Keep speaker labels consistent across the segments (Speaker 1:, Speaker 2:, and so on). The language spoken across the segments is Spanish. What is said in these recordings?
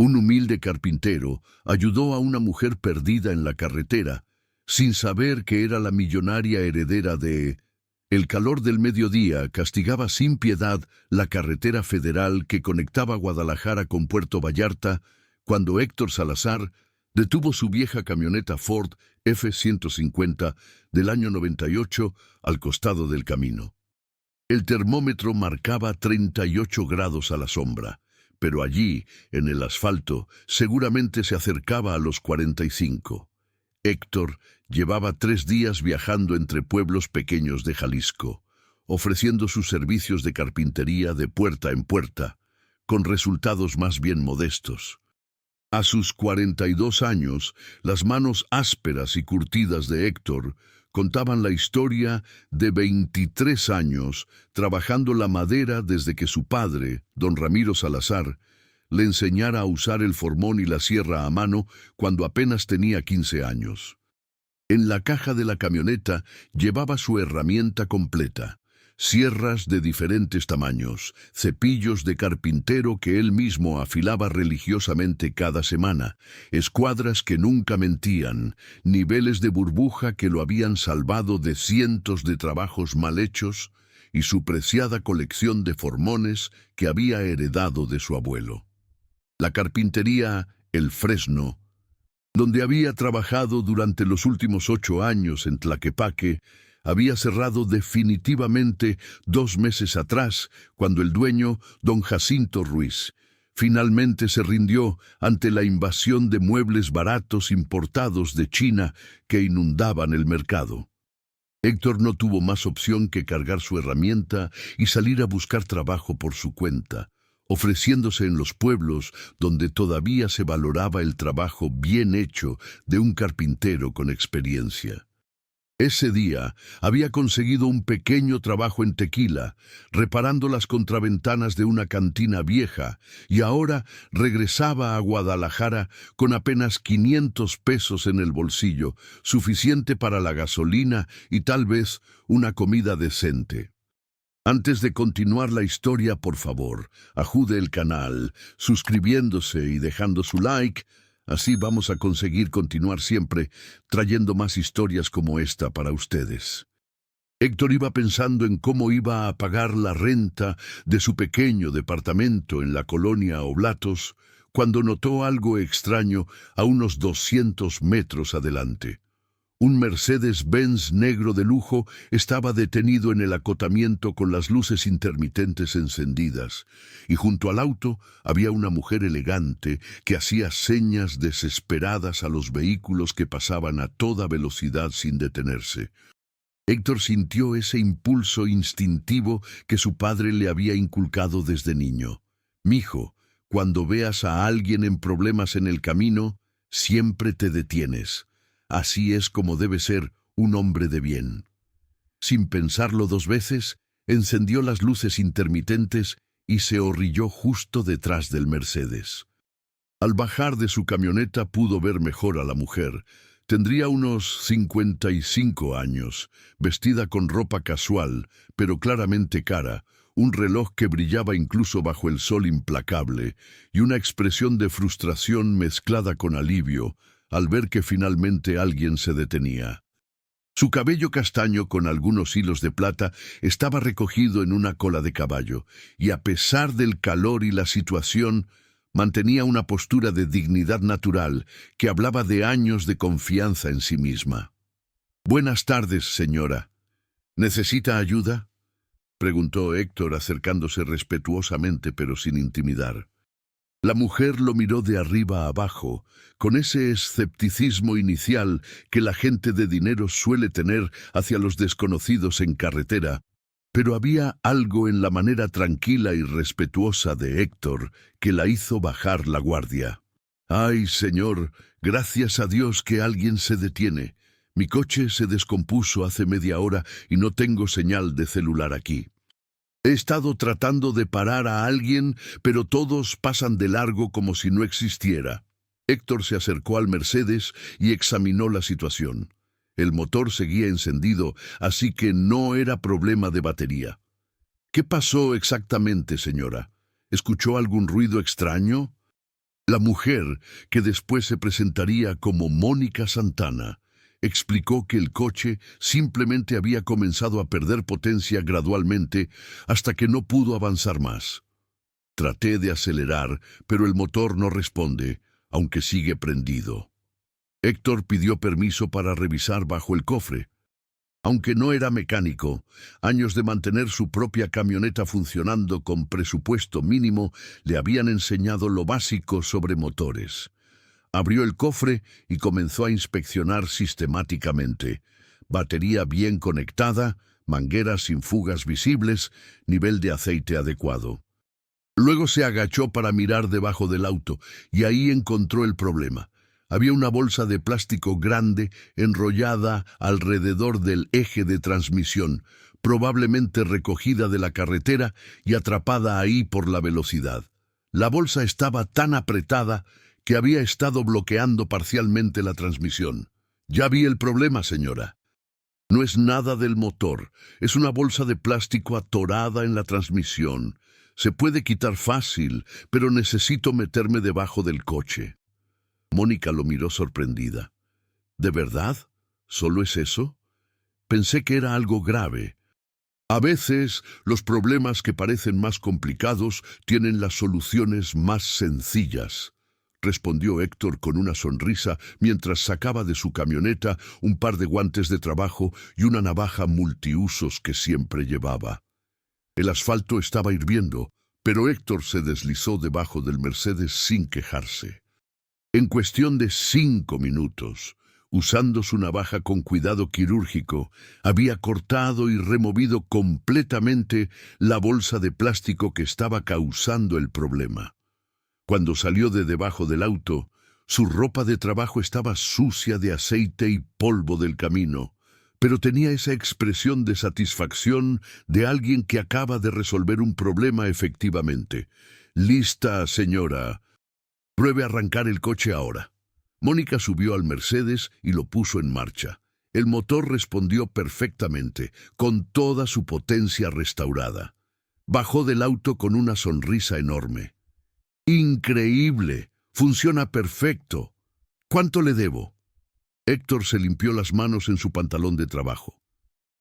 Speaker 1: Un humilde carpintero ayudó a una mujer perdida en la carretera, sin saber que era la millonaria heredera de... El calor del mediodía castigaba sin piedad la carretera federal que conectaba Guadalajara con Puerto Vallarta, cuando Héctor Salazar detuvo su vieja camioneta Ford F-150 del año 98 al costado del camino. El termómetro marcaba 38 grados a la sombra, pero allí, en el asfalto, seguramente se acercaba a los 45. Héctor llevaba 3 días viajando entre pueblos pequeños de Jalisco, ofreciendo sus servicios de carpintería de puerta en puerta, con resultados más bien modestos. A sus 42 años, las manos ásperas y curtidas de Héctor contaban la historia de 23 años trabajando la madera desde que su padre, don Ramiro Salazar, le enseñara a usar el formón y la sierra a mano cuando apenas tenía 15 años. En la caja de la camioneta llevaba su herramienta completa: sierras de diferentes tamaños, cepillos de carpintero que él mismo afilaba religiosamente cada semana, escuadras que nunca mentían, niveles de burbuja que lo habían salvado de cientos de trabajos mal hechos y su preciada colección de formones que había heredado de su abuelo. La carpintería El Fresno, donde había trabajado durante los últimos 8 años en Tlaquepaque, había cerrado definitivamente 2 meses atrás, cuando el dueño, don Jacinto Ruiz, finalmente se rindió ante la invasión de muebles baratos importados de China que inundaban el mercado. Héctor no tuvo más opción que cargar su herramienta y salir a buscar trabajo por su cuenta, ofreciéndose en los pueblos donde todavía se valoraba el trabajo bien hecho de un carpintero con experiencia. Ese día había conseguido un pequeño trabajo en Tequila, reparando las contraventanas de una cantina vieja, y ahora regresaba a Guadalajara con apenas 500 pesos en el bolsillo, suficiente para la gasolina y tal vez una comida decente. Antes de continuar la historia, por favor, ajude el canal, suscribiéndose y dejando su like. Así vamos a conseguir continuar siempre trayendo más historias como esta para ustedes. Héctor iba pensando en cómo iba a pagar la renta de su pequeño departamento en la colonia Oblatos, cuando notó algo extraño a unos 200 metros adelante. Un Mercedes-Benz negro de lujo estaba detenido en el acotamiento con las luces intermitentes encendidas, y junto al auto había una mujer elegante que hacía señas desesperadas a los vehículos que pasaban a toda velocidad sin detenerse. Héctor sintió ese impulso instintivo que su padre le había inculcado desde niño. «Mijo, cuando veas a alguien en problemas en el camino, siempre te detienes. Así es como debe ser un hombre de bien». Sin pensarlo 2 veces, encendió las luces intermitentes y se orilló justo detrás del Mercedes. Al bajar de su camioneta pudo ver mejor a la mujer. Tendría unos 55 años, vestida con ropa casual, pero claramente cara, un reloj que brillaba incluso bajo el sol implacable, y una expresión de frustración mezclada con alivio al ver que finalmente alguien se detenía. Su cabello castaño con algunos hilos de plata estaba recogido en una cola de caballo, y a pesar del calor y la situación, mantenía una postura de dignidad natural que hablaba de años de confianza en sí misma. «Buenas tardes, señora. ¿Necesita ayuda?», preguntó Héctor acercándose respetuosamente pero sin intimidar. La mujer lo miró de arriba a abajo, con ese escepticismo inicial que la gente de dinero suele tener hacia los desconocidos en carretera, pero había algo en la manera tranquila y respetuosa de Héctor que la hizo bajar la guardia. «Ay, señor, gracias a Dios que alguien se detiene. Mi coche se descompuso hace media hora y no tengo señal de celular aquí. He estado tratando de parar a alguien, pero todos pasan de largo como si no existiera». Héctor se acercó al Mercedes y examinó la situación. El motor seguía encendido, así que no era problema de batería. «¿Qué pasó exactamente, señora? ¿Escuchó algún ruido extraño?». La mujer, que después se presentaría como Mónica Santana, explicó que el coche simplemente había comenzado a perder potencia gradualmente hasta que no pudo avanzar más. Traté de acelerar, pero el motor no responde, aunque sigue prendido. Héctor pidió permiso para revisar bajo el cofre. Aunque no era mecánico, años de mantener su propia camioneta funcionando con presupuesto mínimo le habían enseñado lo básico sobre motores. Abrió el cofre y comenzó a inspeccionar sistemáticamente. Batería bien conectada, mangueras sin fugas visibles, nivel de aceite adecuado. Luego se agachó para mirar debajo del auto y ahí encontró el problema. Había una bolsa de plástico grande enrollada alrededor del eje de transmisión, probablemente recogida de la carretera y atrapada ahí por la velocidad. La bolsa estaba tan apretada que había estado bloqueando parcialmente la transmisión. Ya vi el problema, señora. No es nada del motor, es una bolsa de plástico atorada en la transmisión. Se puede quitar fácil, pero necesito meterme debajo del coche. Mónica lo miró sorprendida. ¿De verdad? ¿Solo es eso? Pensé que era algo grave. A veces, los problemas que parecen más complicados tienen las soluciones más sencillas, respondió Héctor con una sonrisa mientras sacaba de su camioneta un par de guantes de trabajo y una navaja multiusos que siempre llevaba. El asfalto estaba hirviendo, pero Héctor se deslizó debajo del Mercedes sin quejarse. En cuestión de 5 minutos, usando su navaja con cuidado quirúrgico, había cortado y removido completamente la bolsa de plástico que estaba causando el problema. Cuando salió de debajo del auto, su ropa de trabajo estaba sucia de aceite y polvo del camino, pero tenía esa expresión de satisfacción de alguien que acaba de resolver un problema efectivamente. «Lista, señora. Pruebe a arrancar el coche ahora». Mónica subió al Mercedes y lo puso en marcha. El motor respondió perfectamente, con toda su potencia restaurada. Bajó del auto con una sonrisa enorme. «¡Increíble! Funciona perfecto. ¿Cuánto le debo?» Héctor se limpió las manos en su pantalón de trabajo.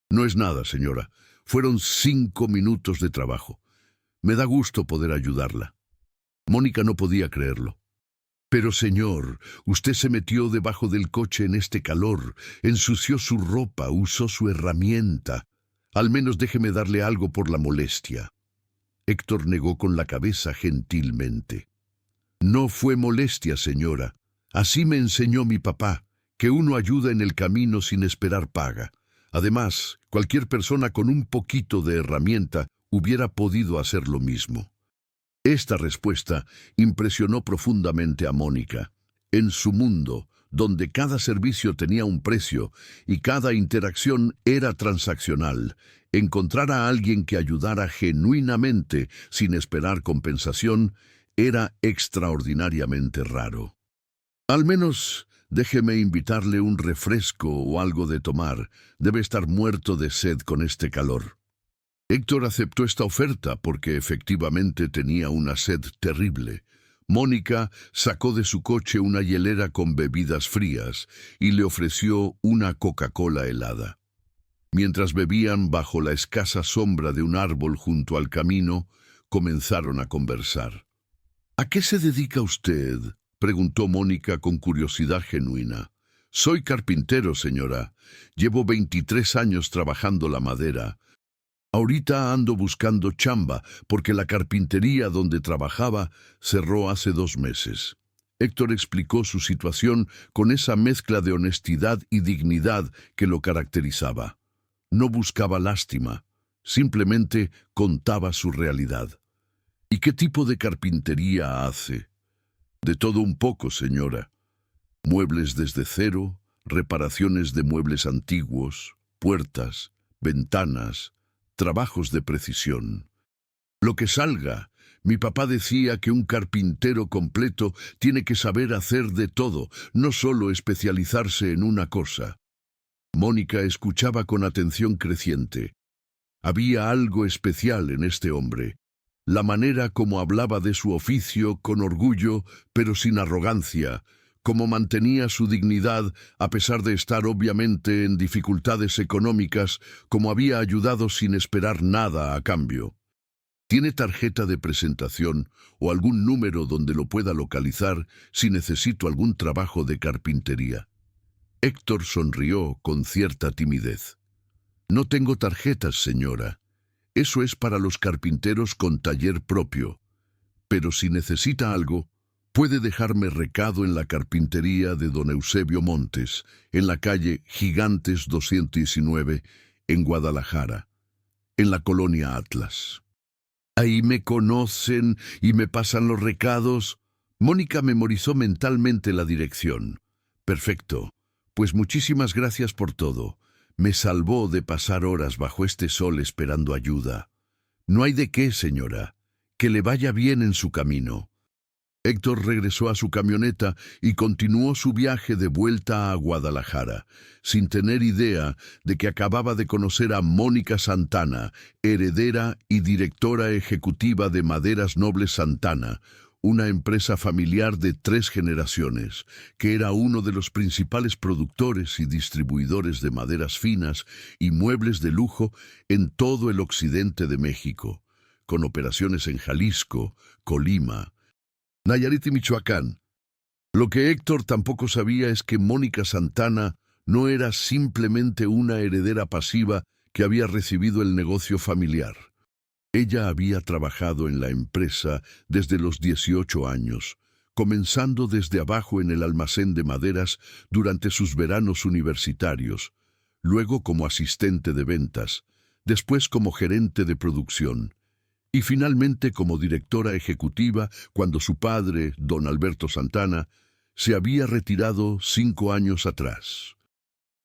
Speaker 1: «No es nada, señora. Fueron 5 minutos de trabajo. Me da gusto poder ayudarla». Mónica no podía creerlo. «Pero, señor, usted se metió debajo del coche en este calor, ensució su ropa, usó su herramienta. Al menos déjeme darle algo por la molestia». Héctor negó con la cabeza gentilmente. «No fue molestia, señora. Así me enseñó mi papá, que uno ayuda en el camino sin esperar paga. Además, cualquier persona con un poquito de herramienta hubiera podido hacer lo mismo». Esta respuesta impresionó profundamente a Mónica. En su mundo, donde cada servicio tenía un precio y cada interacción era transaccional, encontrar a alguien que ayudara genuinamente sin esperar compensación era extraordinariamente raro. «Al menos déjeme invitarle un refresco o algo de tomar. Debe estar muerto de sed con este calor». Héctor aceptó esta oferta porque efectivamente tenía una sed terrible. Mónica sacó de su coche una hielera con bebidas frías y le ofreció una Coca-Cola helada. Mientras bebían bajo la escasa sombra de un árbol junto al camino, comenzaron a conversar. «¿A qué se dedica usted?», preguntó Mónica con curiosidad genuina. «Soy carpintero, señora. Llevo 23 años trabajando la madera. Ahorita ando buscando chamba porque la carpintería donde trabajaba cerró hace 2 meses». Héctor explicó su situación con esa mezcla de honestidad y dignidad que lo caracterizaba. No buscaba lástima, simplemente contaba su realidad. «¿Y qué tipo de carpintería hace?» «De todo un poco, señora. Muebles desde cero, reparaciones de muebles antiguos, puertas, ventanas, trabajos de precisión. Lo que salga. Mi papá decía que un carpintero completo tiene que saber hacer de todo, no solo especializarse en una cosa». Mónica escuchaba con atención creciente. Había algo especial en este hombre. La manera como hablaba de su oficio con orgullo, pero sin arrogancia, cómo mantenía su dignidad a pesar de estar obviamente en dificultades económicas, como había ayudado sin esperar nada a cambio. ¿Tiene tarjeta de presentación o algún número donde lo pueda localizar si necesito algún trabajo de carpintería? Héctor sonrió con cierta timidez. No tengo tarjetas, señora. Eso es para los carpinteros con taller propio. Pero si necesita algo, puede dejarme recado en la carpintería de don Eusebio Montes, en la calle Gigantes 219, en Guadalajara, en la colonia Atlas. Ahí me conocen y me pasan los recados. Mónica memorizó mentalmente la dirección. Perfecto. Pues muchísimas gracias por todo. Me salvó de pasar horas bajo este sol esperando ayuda. No hay de qué, señora. Que le vaya bien en su camino. Héctor regresó a su camioneta y continuó su viaje de vuelta a Guadalajara, sin tener idea de que acababa de conocer a Mónica Santana, heredera y directora ejecutiva de Maderas Nobles Santana, una empresa familiar de 3 generaciones, que era uno de los principales productores y distribuidores de maderas finas y muebles de lujo en todo el occidente de México, con operaciones en Jalisco, Colima, Nayarit y Michoacán. Lo que Héctor tampoco sabía es que Mónica Santana no era simplemente una heredera pasiva que había recibido el negocio familiar. Ella había trabajado en la empresa desde los 18 años, comenzando desde abajo en el almacén de maderas durante sus veranos universitarios, luego como asistente de ventas, después como gerente de producción, y finalmente como directora ejecutiva cuando su padre, don Alberto Santana, se había retirado 5 años atrás.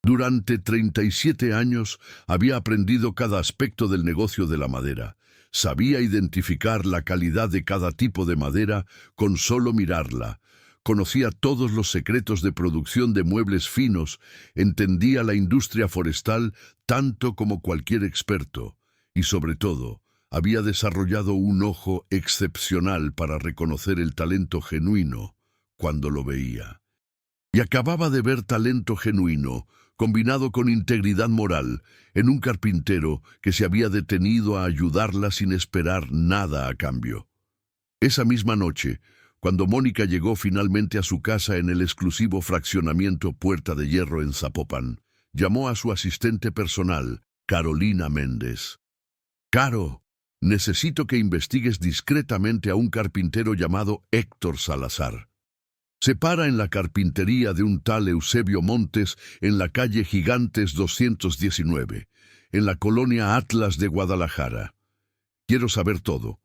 Speaker 1: Durante 37 años había aprendido cada aspecto del negocio de la madera. Sabía identificar la calidad de cada tipo de madera con solo mirarla. Conocía todos los secretos de producción de muebles finos, entendía la industria forestal tanto como cualquier experto, y sobre todo, había desarrollado un ojo excepcional para reconocer el talento genuino cuando lo veía. Y acababa de ver talento genuino, combinado con integridad moral, en un carpintero que se había detenido a ayudarla sin esperar nada a cambio. Esa misma noche, cuando Mónica llegó finalmente a su casa en el exclusivo fraccionamiento Puerta de Hierro en Zapopan, llamó a su asistente personal, Carolina Méndez. «Caro, necesito que investigues discretamente a un carpintero llamado Héctor Salazar. Se para en la carpintería de un tal Eusebio Montes en la calle Gigantes 219, en la colonia Atlas de Guadalajara. Quiero saber todo.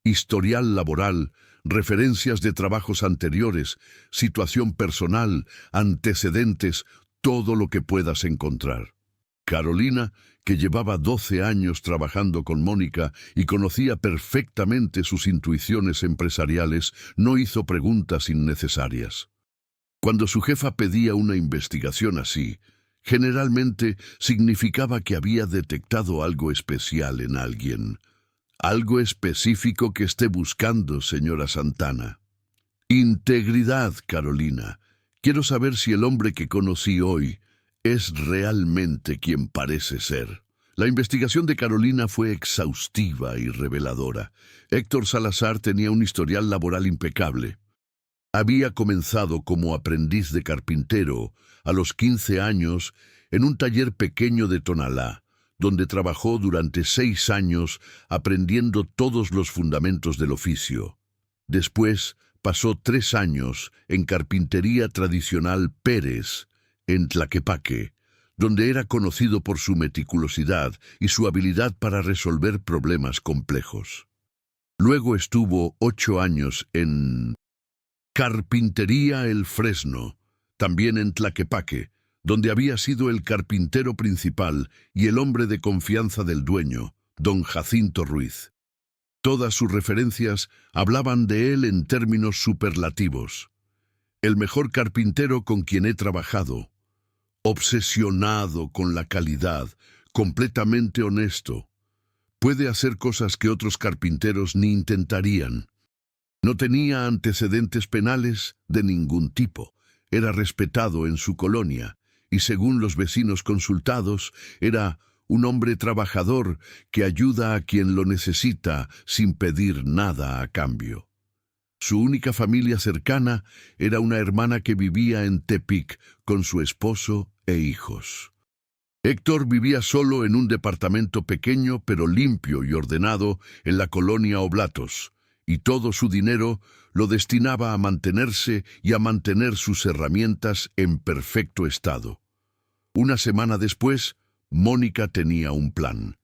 Speaker 1: Historial laboral, referencias de trabajos anteriores, situación personal, antecedentes, todo lo que puedas encontrar». Carolina, que llevaba 12 años trabajando con Mónica y conocía perfectamente sus intuiciones empresariales, no hizo preguntas innecesarias. Cuando su jefa pedía una investigación así, generalmente significaba que había detectado algo especial en alguien. Algo específico que esté buscando, señora Santana. Integridad, Carolina. Quiero saber si el hombre que conocí hoy es realmente quien parece ser. La investigación de Carolina fue exhaustiva y reveladora. Héctor Salazar tenía un historial laboral impecable. Había comenzado como aprendiz de carpintero a los 15 años en un taller pequeño de Tonalá, donde trabajó durante 6 años aprendiendo todos los fundamentos del oficio. Después pasó 3 años en carpintería tradicional Pérez, en Tlaquepaque, donde era conocido por su meticulosidad y su habilidad para resolver problemas complejos. Luego estuvo 8 años en Carpintería El Fresno, también en Tlaquepaque, donde había sido el carpintero principal y el hombre de confianza del dueño, don Jacinto Ruiz. Todas sus referencias hablaban de él en términos superlativos. El mejor carpintero con quien he trabajado. Obsesionado con la calidad, completamente honesto. Puede hacer cosas que otros carpinteros ni intentarían. No tenía antecedentes penales de ningún tipo. Era respetado en su colonia y, según los vecinos consultados, era un hombre trabajador que ayuda a quien lo necesita sin pedir nada a cambio. Su única familia cercana era una hermana que vivía en Tepic con su esposo e hijos. Héctor vivía solo en un departamento pequeño pero limpio y ordenado en la colonia Oblatos, y todo su dinero lo destinaba a mantenerse y a mantener sus herramientas en perfecto estado. Una semana después, Mónica tenía un plan.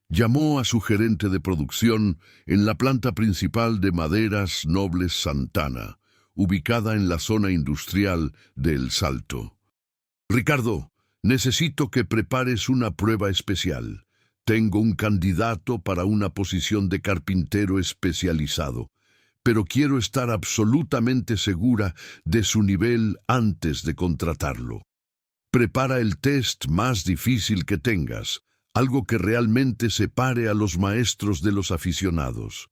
Speaker 1: Llamó a su gerente de producción en la planta principal de Maderas Nobles Santana, ubicada en la zona industrial de El Salto. «Ricardo, necesito que prepares una prueba especial. Tengo un candidato para una posición de carpintero especializado, pero quiero estar absolutamente segura de su nivel antes de contratarlo. Prepara el test más difícil que tengas, algo que realmente separe a los maestros de los aficionados».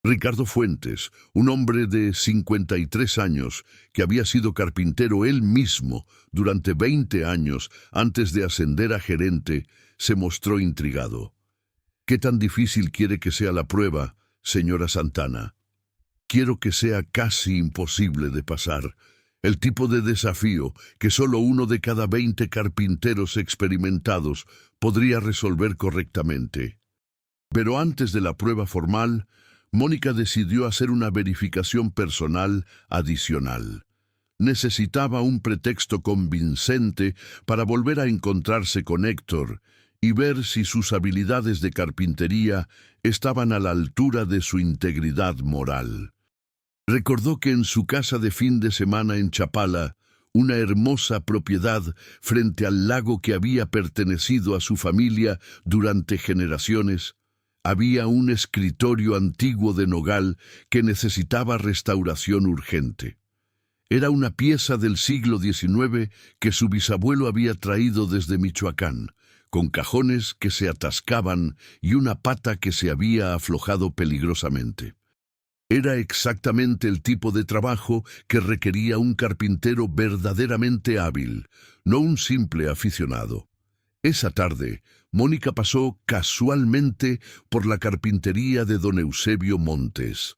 Speaker 1: Ricardo Fuentes, un hombre de 53 años que había sido carpintero él mismo durante 20 años antes de ascender a gerente, se mostró intrigado. «¿Qué tan difícil quiere que sea la prueba, señora Santana?» «Quiero que sea casi imposible de pasar. El tipo de desafío que solo uno de cada 20 carpinteros experimentados podría resolver correctamente». Pero antes de la prueba formal, Mónica decidió hacer una verificación personal adicional. Necesitaba un pretexto convincente para volver a encontrarse con Héctor y ver si sus habilidades de carpintería estaban a la altura de su integridad moral. Recordó que en su casa de fin de semana en Chapala, una hermosa propiedad frente al lago que había pertenecido a su familia durante generaciones, había un escritorio antiguo de nogal que necesitaba restauración urgente. Era una pieza del siglo XIX que su bisabuelo había traído desde Michoacán, con cajones que se atascaban y una pata que se había aflojado peligrosamente. Era exactamente el tipo de trabajo que requería un carpintero verdaderamente hábil, no un simple aficionado. Esa tarde, Mónica pasó casualmente por la carpintería de don Eusebio Montes.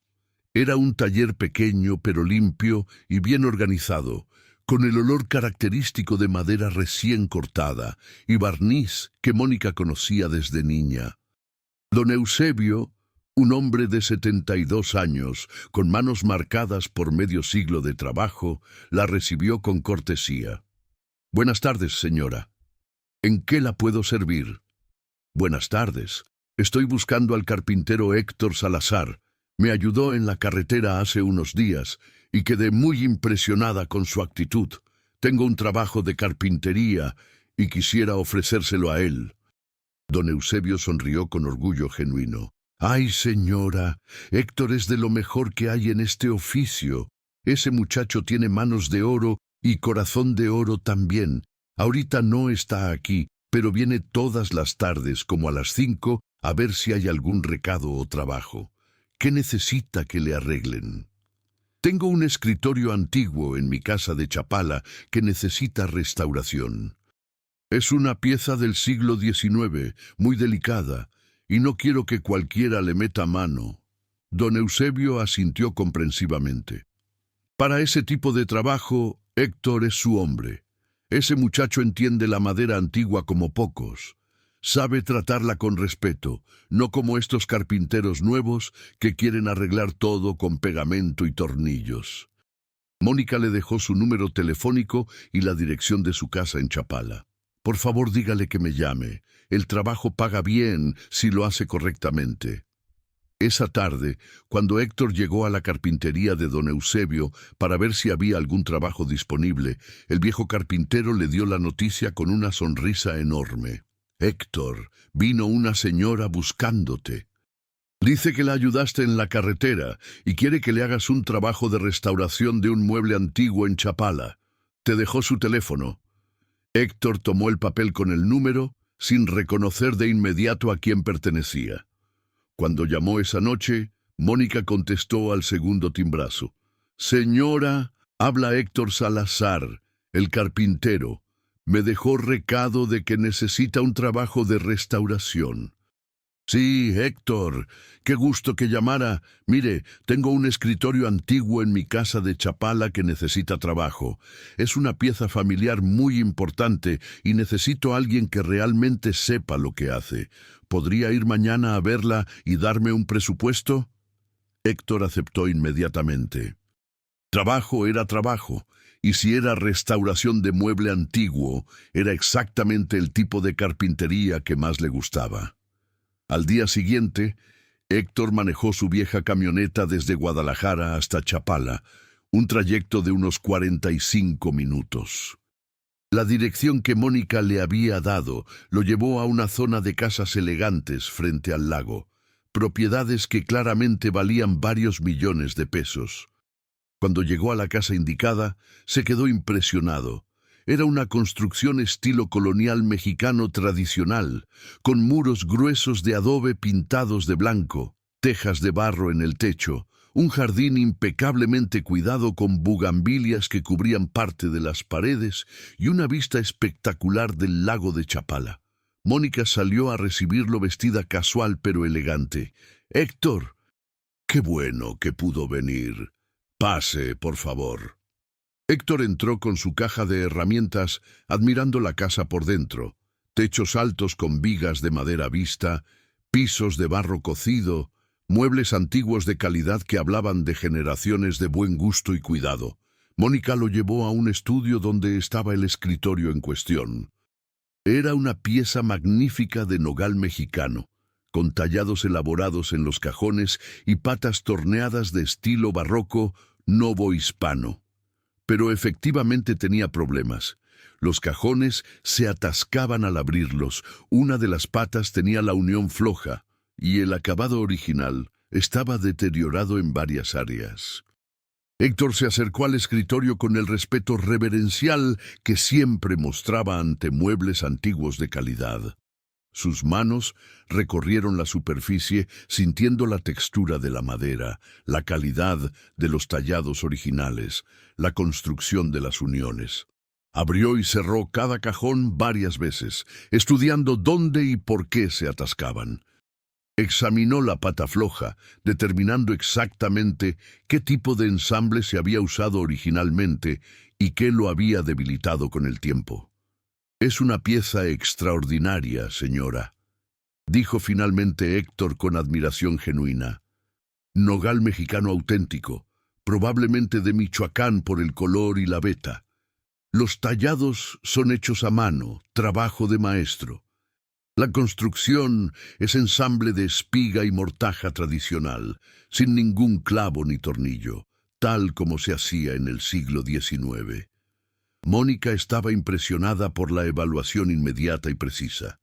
Speaker 1: Era un taller pequeño pero limpio y bien organizado, con el olor característico de madera recién cortada y barniz que Mónica conocía desde niña. Don Eusebio, un hombre de 72 años, con manos marcadas por medio siglo de trabajo, la recibió con cortesía. «Buenas tardes, señora. ¿En qué la puedo servir?» «Buenas tardes. Estoy buscando al carpintero Héctor Salazar. Me ayudó en la carretera hace unos días y quedé muy impresionada con su actitud. Tengo un trabajo de carpintería y quisiera ofrecérselo a él». Don Eusebio sonrió con orgullo genuino. «Ay, señora, Héctor es de lo mejor que hay en este oficio. Ese muchacho tiene manos de oro y corazón de oro también. Ahorita no está aquí, pero viene todas las tardes como a las 5 a ver si hay algún recado o trabajo. ¿Qué necesita que le arreglen?» «Tengo un escritorio antiguo en mi casa de Chapala que necesita restauración. Es una pieza del siglo XIX, muy delicada, y no quiero que cualquiera le meta mano». Don Eusebio asintió comprensivamente. «Para ese tipo de trabajo, Héctor es su hombre. Ese muchacho entiende la madera antigua como pocos. Sabe tratarla con respeto, no como estos carpinteros nuevos que quieren arreglar todo con pegamento y tornillos». Mónica le dejó su número telefónico y la dirección de su casa en Chapala. «Por favor, dígale que me llame. El trabajo paga bien si lo hace correctamente». Esa tarde, cuando Héctor llegó a la carpintería de don Eusebio para ver si había algún trabajo disponible, el viejo carpintero le dio la noticia con una sonrisa enorme. «Héctor, vino una señora buscándote. Dice que la ayudaste en la carretera y quiere que le hagas un trabajo de restauración de un mueble antiguo en Chapala. Te dejó su teléfono». Héctor tomó el papel con el número, sin reconocer de inmediato a quién pertenecía. Cuando llamó esa noche, Mónica contestó al segundo timbrazo. «Señora, habla Héctor Salazar, el carpintero. Me dejó recado de que necesita un trabajo de restauración». «Sí, Héctor, qué gusto que llamara. Mire, tengo un escritorio antiguo en mi casa de Chapala que necesita trabajo. Es una pieza familiar muy importante y necesito a alguien que realmente sepa lo que hace. ¿Podría ir mañana a verla y darme un presupuesto?» Héctor aceptó inmediatamente. Trabajo era trabajo, y si era restauración de mueble antiguo, era exactamente el tipo de carpintería que más le gustaba. Al día siguiente, Héctor manejó su vieja camioneta desde Guadalajara hasta Chapala, un trayecto de unos 45 minutos. La dirección que Mónica le había dado lo llevó a una zona de casas elegantes frente al lago, propiedades que claramente valían varios millones de pesos. Cuando llegó a la casa indicada, se quedó impresionado. Era una construcción estilo colonial mexicano tradicional, con muros gruesos de adobe pintados de blanco, tejas de barro en el techo, un jardín impecablemente cuidado con bugambilias que cubrían parte de las paredes y una vista espectacular del lago de Chapala. Mónica salió a recibirlo vestida casual pero elegante. «Héctor, qué bueno que pudo venir. Pase, por favor». Héctor entró con su caja de herramientas, admirando la casa por dentro. Techos altos con vigas de madera vista, pisos de barro cocido, muebles antiguos de calidad que hablaban de generaciones de buen gusto y cuidado. Mónica lo llevó a un estudio donde estaba el escritorio en cuestión. Era una pieza magnífica de nogal mexicano, con tallados elaborados en los cajones y patas torneadas de estilo barroco novohispano. Pero efectivamente tenía problemas. Los cajones se atascaban al abrirlos, una de las patas tenía la unión floja, y el acabado original estaba deteriorado en varias áreas. Héctor se acercó al escritorio con el respeto reverencial que siempre mostraba ante muebles antiguos de calidad. Sus manos recorrieron la superficie sintiendo la textura de la madera, la calidad de los tallados originales, la construcción de las uniones. Abrió y cerró cada cajón varias veces, estudiando dónde y por qué se atascaban. Examinó la pata floja, determinando exactamente qué tipo de ensamble se había usado originalmente y qué lo había debilitado con el tiempo. «Es una pieza extraordinaria, señora», dijo finalmente Héctor con admiración genuina. «Nogal mexicano auténtico, probablemente de Michoacán por el color y la veta. Los tallados son hechos a mano, trabajo de maestro. La construcción es ensamble de espiga y mortaja tradicional, sin ningún clavo ni tornillo, tal como se hacía en el siglo XIX. Mónica estaba impresionada por la evaluación inmediata y precisa.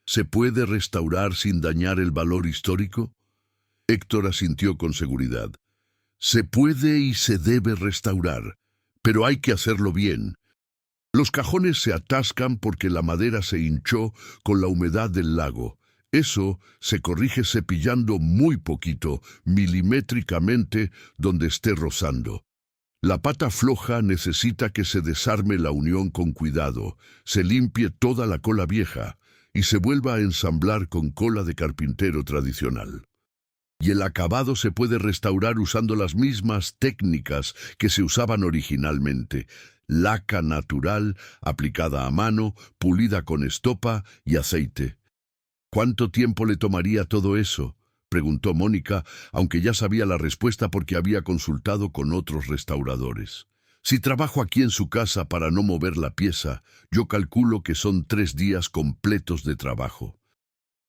Speaker 1: ¿Se puede restaurar sin dañar el valor histórico? Héctor asintió con seguridad. Se puede y se debe restaurar, pero hay que hacerlo bien. Los cajones se atascan porque la madera se hinchó con la humedad del lago. Eso se corrige cepillando muy poquito, milimétricamente, donde esté rozando. La pata floja necesita que se desarme la unión con cuidado, se limpie toda la cola vieja y se vuelva a ensamblar con cola de carpintero tradicional. Y el acabado se puede restaurar usando las mismas técnicas que se usaban originalmente: laca natural, aplicada a mano, pulida con estopa y aceite. ¿Cuánto tiempo le tomaría todo eso?, preguntó Mónica, aunque ya sabía la respuesta porque había consultado con otros restauradores. «Si trabajo aquí en su casa para no mover la pieza, yo calculo que son 3 días completos de trabajo.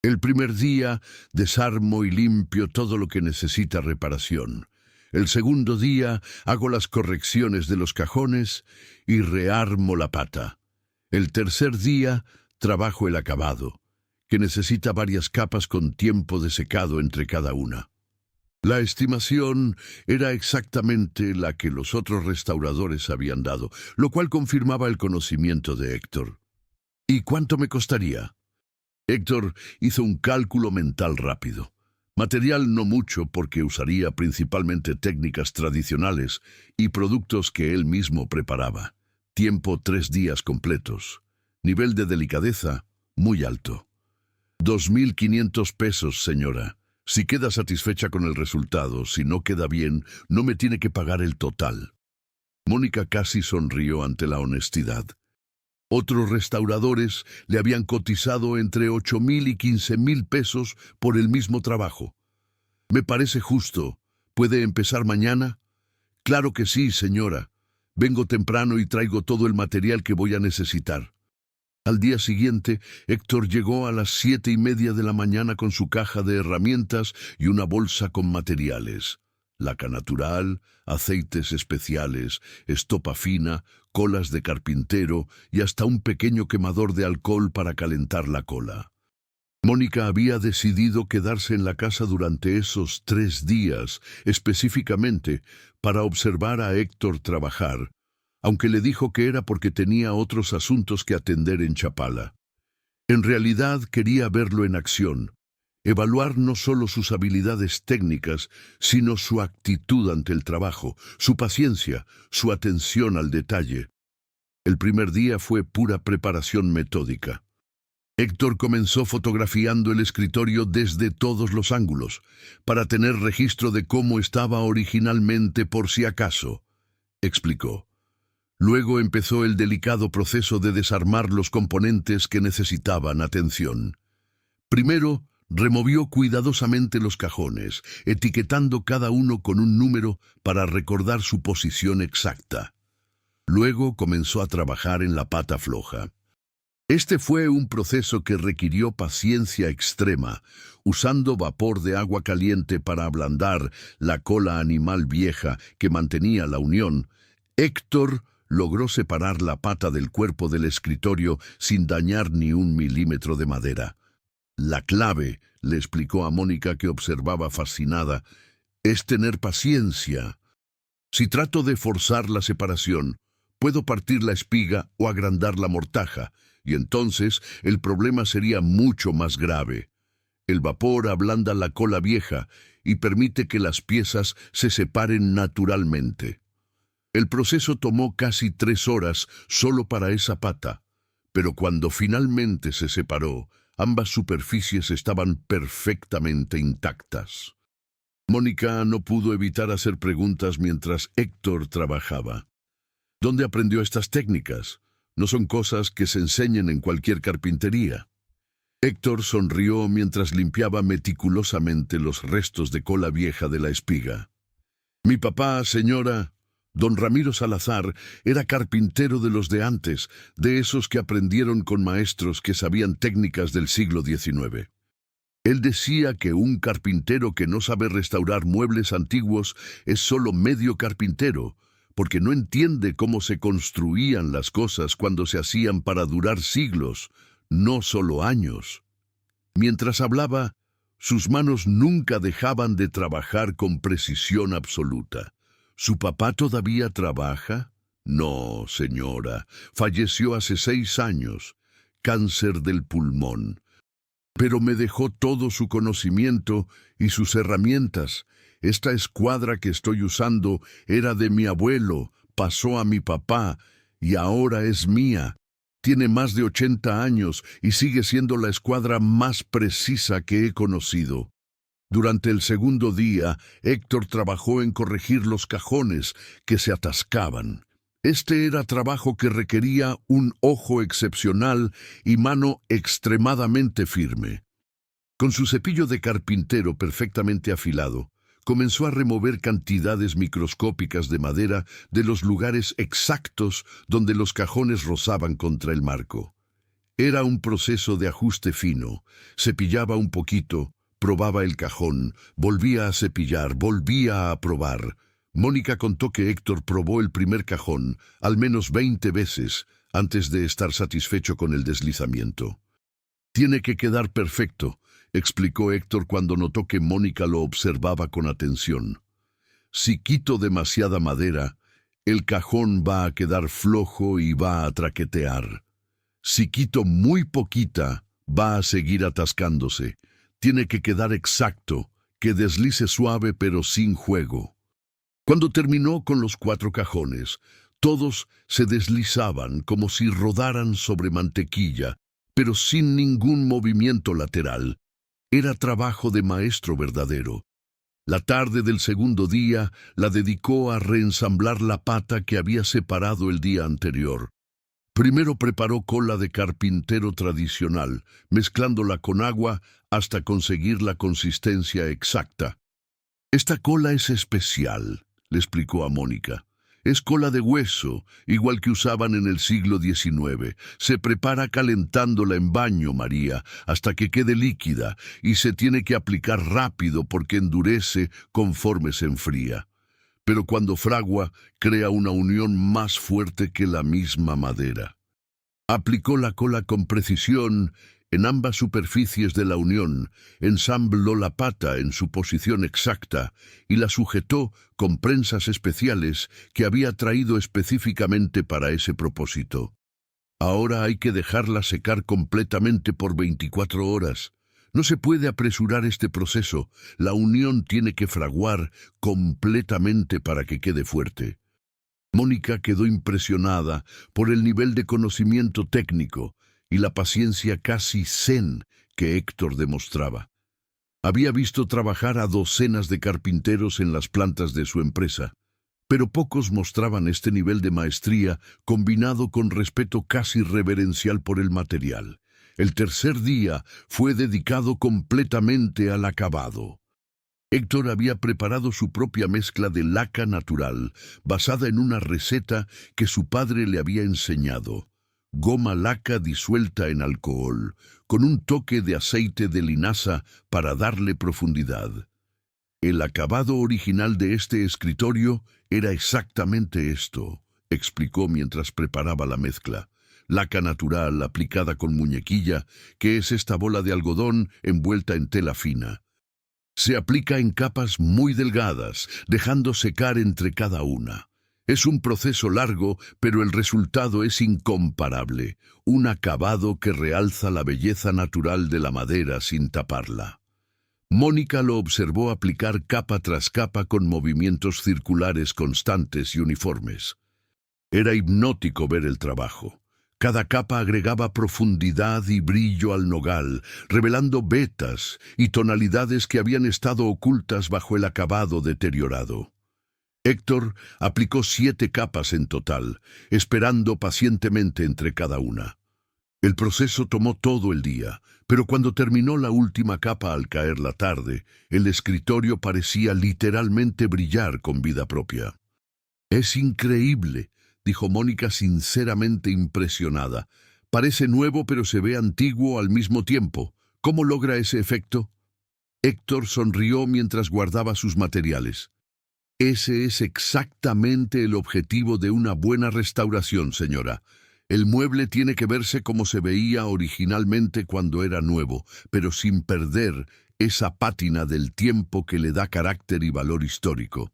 Speaker 1: El primer día desarmo y limpio todo lo que necesita reparación. El segundo día hago las correcciones de los cajones y rearmo la pata. El tercer día trabajo el acabado, que necesita varias capas con tiempo de secado entre cada una». La estimación era exactamente la que los otros restauradores habían dado, lo cual confirmaba el conocimiento de Héctor. «¿Y cuánto me costaría?». Héctor hizo un cálculo mental rápido. Material no mucho porque usaría principalmente técnicas tradicionales y productos que él mismo preparaba. Tiempo 3 días completos. Nivel de delicadeza muy alto. 2.500 pesos, señora. Si queda satisfecha con el resultado, si no queda bien, no me tiene que pagar el total. Mónica casi sonrió ante la honestidad. Otros restauradores le habían cotizado entre 8.000 y 15.000 pesos por el mismo trabajo. Me parece justo. ¿Puede empezar mañana? Claro que sí, señora. Vengo temprano y traigo todo el material que voy a necesitar. Al día siguiente, Héctor llegó a las 7:30 de la mañana con su caja de herramientas y una bolsa con materiales. Laca natural, aceites especiales, estopa fina, colas de carpintero y hasta un pequeño quemador de alcohol para calentar la cola. Mónica había decidido quedarse en la casa durante esos 3 días, específicamente para observar a Héctor trabajar, aunque le dijo que era porque tenía otros asuntos que atender en Chapala. En realidad quería verlo en acción, evaluar no solo sus habilidades técnicas, sino su actitud ante el trabajo, su paciencia, su atención al detalle. El primer día fue pura preparación metódica. Héctor comenzó fotografiando el escritorio desde todos los ángulos, para tener registro de cómo estaba originalmente por si acaso, explicó. Luego empezó el delicado proceso de desarmar los componentes que necesitaban atención. Primero, removió cuidadosamente los cajones, etiquetando cada uno con un número para recordar su posición exacta. Luego comenzó a trabajar en la pata floja. Este fue un proceso que requirió paciencia extrema, usando vapor de agua caliente para ablandar la cola animal vieja que mantenía la unión. Héctor logró separar la pata del cuerpo del escritorio sin dañar ni 1 milímetro de madera. La clave, le explicó a Mónica, que observaba fascinada, es tener paciencia. Si trato de forzar la separación, puedo partir la espiga o agrandar la mortaja, y entonces el problema sería mucho más grave. El vapor ablanda la cola vieja y permite que las piezas se separen naturalmente. El proceso tomó casi 3 horas solo para esa pata, pero cuando finalmente se separó, ambas superficies estaban perfectamente intactas. Mónica no pudo evitar hacer preguntas mientras Héctor trabajaba. ¿Dónde aprendió estas técnicas? No son cosas que se enseñen en cualquier carpintería. Héctor sonrió mientras limpiaba meticulosamente los restos de cola vieja de la espiga. Mi papá, señora, don Ramiro Salazar, era carpintero de los de antes, de esos que aprendieron con maestros que sabían técnicas del siglo XIX. Él decía que un carpintero que no sabe restaurar muebles antiguos es solo medio carpintero, porque no entiende cómo se construían las cosas cuando se hacían para durar siglos, no solo años. Mientras hablaba, sus manos nunca dejaban de trabajar con precisión absoluta. ¿Su papá todavía trabaja? No, señora, falleció hace 6 años, cáncer del pulmón. Pero me dejó todo su conocimiento y sus herramientas. Esta escuadra que estoy usando era de mi abuelo, pasó a mi papá y ahora es mía. Tiene más de 80 años y sigue siendo la escuadra más precisa que he conocido. Durante el segundo día, Héctor trabajó en corregir los cajones que se atascaban. Este era trabajo que requería un ojo excepcional y mano extremadamente firme. Con su cepillo de carpintero perfectamente afilado, comenzó a remover cantidades microscópicas de madera de los lugares exactos donde los cajones rozaban contra el marco. Era un proceso de ajuste fino. Cepillaba un poquito, probaba el cajón, volvía a cepillar, volvía a probar. Mónica contó que Héctor probó el primer cajón al menos 20 veces antes de estar satisfecho con el deslizamiento. Tiene que quedar perfecto, explicó Héctor cuando notó que Mónica lo observaba con atención. Si quito demasiada madera, el cajón va a quedar flojo y va a traquetear. Si quito muy poquita, va a seguir atascándose. Tiene que quedar exacto, que deslice suave pero sin juego. Cuando terminó con los 4 cajones, todos se deslizaban como si rodaran sobre mantequilla, pero sin ningún movimiento lateral. Era trabajo de maestro verdadero. La tarde del segundo día la dedicó a reensamblar la pata que había separado el día anterior. Primero preparó cola de carpintero tradicional, mezclándola con agua hasta conseguir la consistencia exacta. «Esta cola es especial», le explicó a Mónica. «Es cola de hueso, igual que usaban en el siglo XIX. Se prepara calentándola en baño, María, hasta que quede líquida, y se tiene que aplicar rápido porque endurece conforme se enfría. Pero cuando fragua, crea una unión más fuerte que la misma madera». Aplicó la cola con precisión en ambas superficies de la unión, ensambló la pata en su posición exacta y la sujetó con prensas especiales que había traído específicamente para ese propósito. Ahora hay que dejarla secar completamente por 24 horas. No se puede apresurar este proceso. La unión tiene que fraguar completamente para que quede fuerte. Mónica quedó impresionada por el nivel de conocimiento técnico y la paciencia casi zen que Héctor demostraba. Había visto trabajar a docenas de carpinteros en las plantas de su empresa, pero pocos mostraban este nivel de maestría combinado con respeto casi reverencial por el material. El tercer día fue dedicado completamente al acabado. Héctor había preparado su propia mezcla de laca natural, basada en una receta que su padre le había enseñado. Goma laca disuelta en alcohol, con un toque de aceite de linaza para darle profundidad. El acabado original de este escritorio era exactamente esto, explicó mientras preparaba la mezcla. Laca natural aplicada con muñequilla, que es esta bola de algodón envuelta en tela fina. Se aplica en capas muy delgadas, dejando secar entre cada una. Es un proceso largo, pero el resultado es incomparable, un acabado que realza la belleza natural de la madera sin taparla. Mónica lo observó aplicar capa tras capa con movimientos circulares constantes y uniformes. Era hipnótico ver el trabajo. Cada capa agregaba profundidad y brillo al nogal, revelando vetas y tonalidades que habían estado ocultas bajo el acabado deteriorado. Héctor aplicó 7 capas en total, esperando pacientemente entre cada una. El proceso tomó todo el día, pero cuando terminó la última capa al caer la tarde, el escritorio parecía literalmente brillar con vida propia. «Es increíble», dijo Mónica sinceramente impresionada. «Parece nuevo pero se ve antiguo al mismo tiempo. ¿Cómo logra ese efecto?» Héctor sonrió mientras guardaba sus materiales. «Ese es exactamente el objetivo de una buena restauración, señora. El mueble tiene que verse como se veía originalmente cuando era nuevo, pero sin perder esa pátina del tiempo que le da carácter y valor histórico.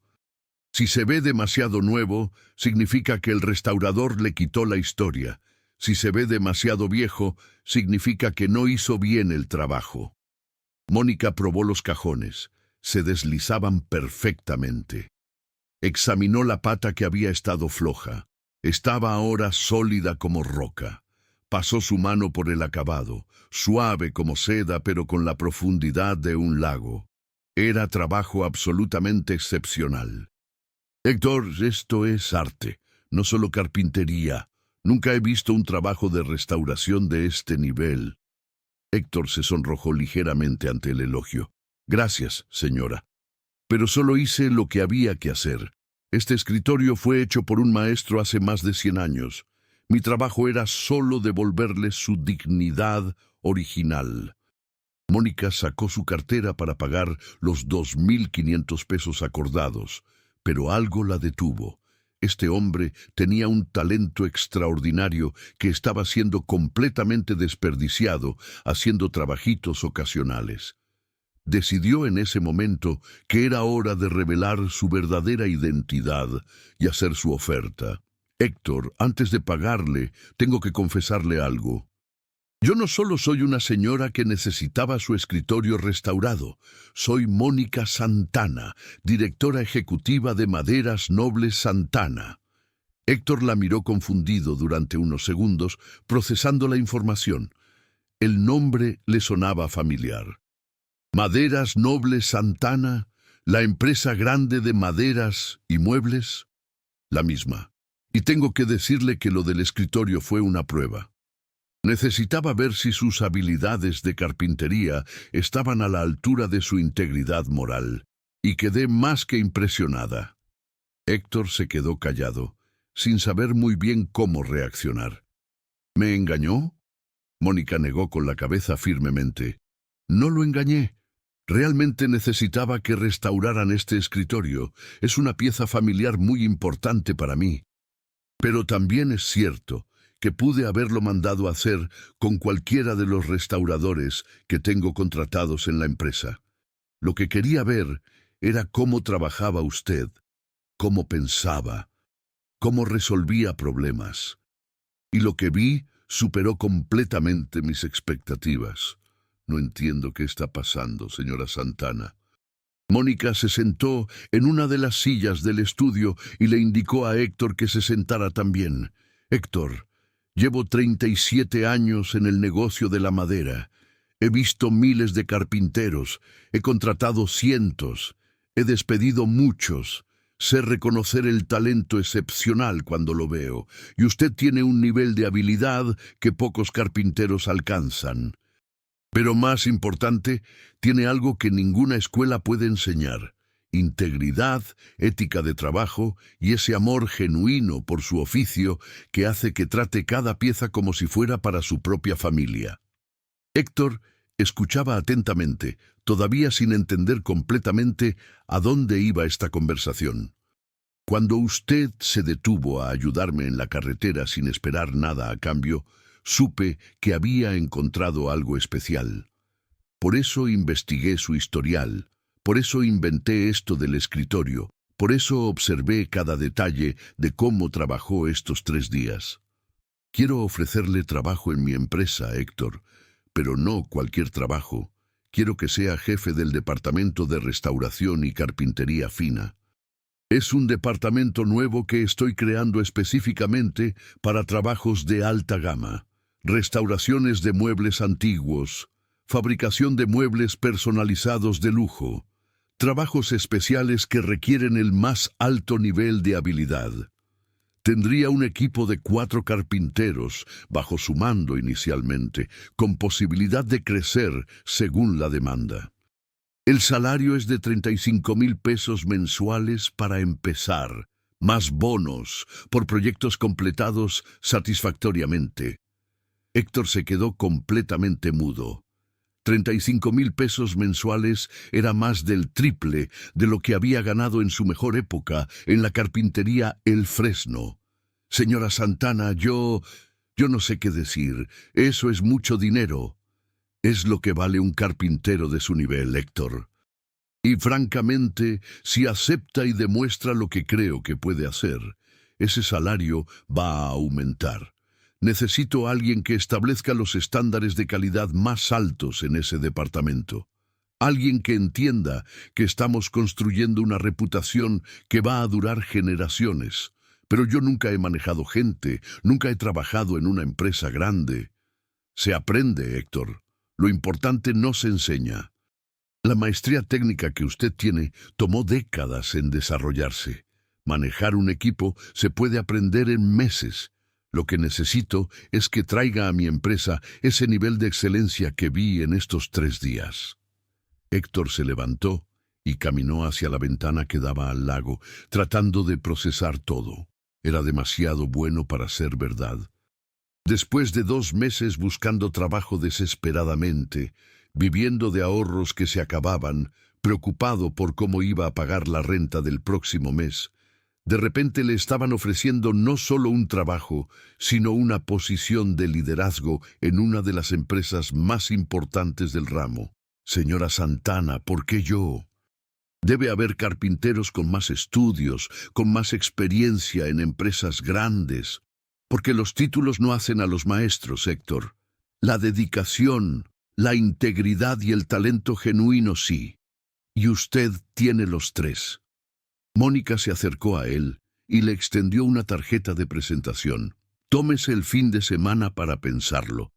Speaker 1: Si se ve demasiado nuevo, significa que el restaurador le quitó la historia. Si se ve demasiado viejo, significa que no hizo bien el trabajo». Mónica probó los cajones. Se deslizaban perfectamente. Examinó la pata que había estado floja. Estaba ahora sólida como roca. Pasó su mano por el acabado, suave como seda pero con la profundidad de un lago. Era trabajo absolutamente excepcional. «Héctor, esto es arte, no solo carpintería. Nunca he visto un trabajo de restauración de este nivel». Héctor se sonrojó ligeramente ante el elogio. «Gracias, señora. Pero solo hice lo que había que hacer. Este escritorio fue hecho por un maestro hace más de 100 años. Mi trabajo era solo devolverle su dignidad original». Mónica sacó su cartera para pagar los 2.500 pesos acordados, pero algo la detuvo. Este hombre tenía un talento extraordinario que estaba siendo completamente desperdiciado haciendo trabajitos ocasionales. Decidió en ese momento que era hora de revelar su verdadera identidad y hacer su oferta. «Héctor, antes de pagarle, tengo que confesarle algo. Yo no solo soy una señora que necesitaba su escritorio restaurado, soy Mónica Santana, directora ejecutiva de Maderas Nobles Santana. Héctor la miró confundido durante unos segundos, procesando la información. El nombre le sonaba familiar. Maderas Nobles Santana, la empresa grande de maderas y muebles, la misma. Y tengo que decirle que lo del escritorio fue una prueba. Necesitaba ver si sus habilidades de carpintería estaban a la altura de su integridad moral, y quedé más que impresionada. Héctor se quedó callado, sin saber muy bien cómo reaccionar. ¿Me engañó? Mónica negó con la cabeza firmemente. No lo engañé. Realmente necesitaba que restauraran este escritorio. Es una pieza familiar muy importante para mí. Pero también es cierto que pude haberlo mandado a hacer con cualquiera de los restauradores que tengo contratados en la empresa. Lo que quería ver era cómo trabajaba usted, cómo pensaba, cómo resolvía problemas. Y lo que vi superó completamente mis expectativas. No entiendo qué está pasando, señora Santana. Mónica se sentó en una de las sillas del estudio y le indicó a Héctor que se sentara también. Héctor, llevo 37 años en el negocio de la madera. He visto miles de carpinteros, he contratado cientos, he despedido muchos. Sé reconocer el talento excepcional cuando lo veo, y usted tiene un nivel de habilidad que pocos carpinteros alcanzan. Pero más importante, tiene algo que ninguna escuela puede enseñar: integridad, ética de trabajo y ese amor genuino por su oficio que hace que trate cada pieza como si fuera para su propia familia. Héctor escuchaba atentamente, todavía sin entender completamente a dónde iba esta conversación. Cuando usted se detuvo a ayudarme en la carretera sin esperar nada a cambio, supe que había encontrado algo especial. Por eso investigué su historial, por eso inventé esto del escritorio, por eso observé cada detalle de cómo trabajó estos 3 días. Quiero ofrecerle trabajo en mi empresa, Héctor, pero no cualquier trabajo. Quiero que sea jefe del departamento de restauración y carpintería fina. Es un departamento nuevo que estoy creando específicamente para trabajos de alta gama. Restauraciones de muebles antiguos, fabricación de muebles personalizados de lujo, trabajos especiales que requieren el más alto nivel de habilidad. Tendría un equipo de 4 carpinteros bajo su mando inicialmente, con posibilidad de crecer según la demanda. El salario es de 35,000 pesos mensuales para empezar, más bonos por proyectos completados satisfactoriamente. Héctor se quedó completamente mudo. 35,000 pesos mensuales era más del triple de lo que había ganado en su mejor época en la carpintería El Fresno. Señora Santana, yo no sé qué decir. Eso es mucho dinero. Es lo que vale un carpintero de su nivel, Héctor. Y francamente, si acepta y demuestra lo que creo que puede hacer, ese salario va a aumentar. Necesito a alguien que establezca los estándares de calidad más altos en ese departamento. Alguien que entienda que estamos construyendo una reputación que va a durar generaciones. Pero yo nunca he manejado gente, nunca he trabajado en una empresa grande. Se aprende, Héctor. Lo importante no se enseña. La maestría técnica que usted tiene tomó décadas en desarrollarse. Manejar un equipo se puede aprender en meses. Lo que necesito es que traiga a mi empresa ese nivel de excelencia que vi en estos 3 días. Héctor se levantó y caminó hacia la ventana que daba al lago, tratando de procesar todo. Era demasiado bueno para ser verdad. Después de 2 meses buscando trabajo desesperadamente, viviendo de ahorros que se acababan, preocupado por cómo iba a pagar la renta del próximo mes, de repente le estaban ofreciendo no solo un trabajo, sino una posición de liderazgo en una de las empresas más importantes del ramo. Señora Santana, ¿por qué yo? Debe haber carpinteros con más estudios, con más experiencia en empresas grandes. Porque los títulos no hacen a los maestros, Héctor. La dedicación, la integridad y el talento genuino sí. Y usted tiene los tres. Mónica se acercó a él y le extendió una tarjeta de presentación. Tómese el fin de semana para pensarlo.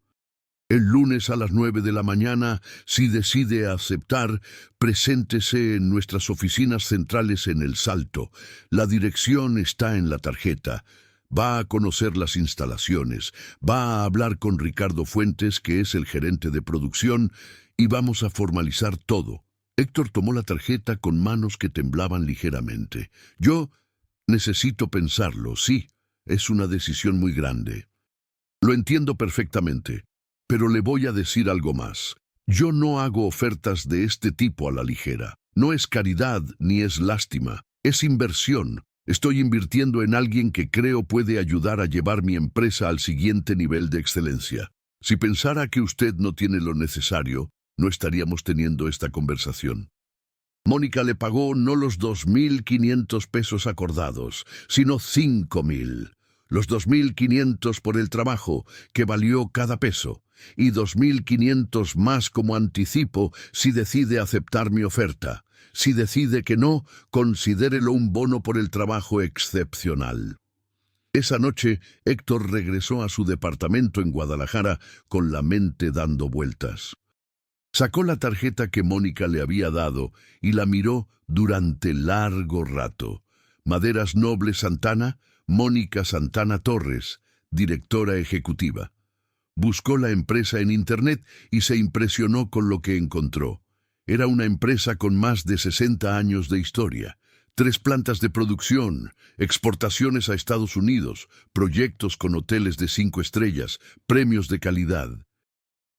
Speaker 1: El lunes a las 9 de la mañana, si decide aceptar, preséntese en nuestras oficinas centrales en El Salto. La dirección está en la tarjeta. Va a conocer las instalaciones, va a hablar con Ricardo Fuentes, que es el gerente de producción, y vamos a formalizar todo. Héctor tomó la tarjeta con manos que temblaban ligeramente. Yo necesito pensarlo, sí, es una decisión muy grande. Lo entiendo perfectamente. Pero le voy a decir algo más. Yo no hago ofertas de este tipo a la ligera. No es caridad ni es lástima. Es inversión. Estoy invirtiendo en alguien que creo puede ayudar a llevar mi empresa al siguiente nivel de excelencia. Si pensara que usted no tiene lo necesario, no estaríamos teniendo esta conversación. Mónica le pagó no los 2.500 pesos acordados, sino 5.000. Los 2.500 por el trabajo, que valió cada peso, y 2.500 más como anticipo si decide aceptar mi oferta. Si decide que no, considérelo un bono por el trabajo excepcional. Esa noche, Héctor regresó a su departamento en Guadalajara con la mente dando vueltas. Sacó la tarjeta que Mónica le había dado y la miró durante largo rato. Maderas Nobles Santana, Mónica Santana Torres, directora ejecutiva. Buscó la empresa en Internet y se impresionó con lo que encontró. Era una empresa con más de 60 años de historia, 3 plantas de producción, exportaciones a Estados Unidos, proyectos con hoteles de 5 estrellas, premios de calidad.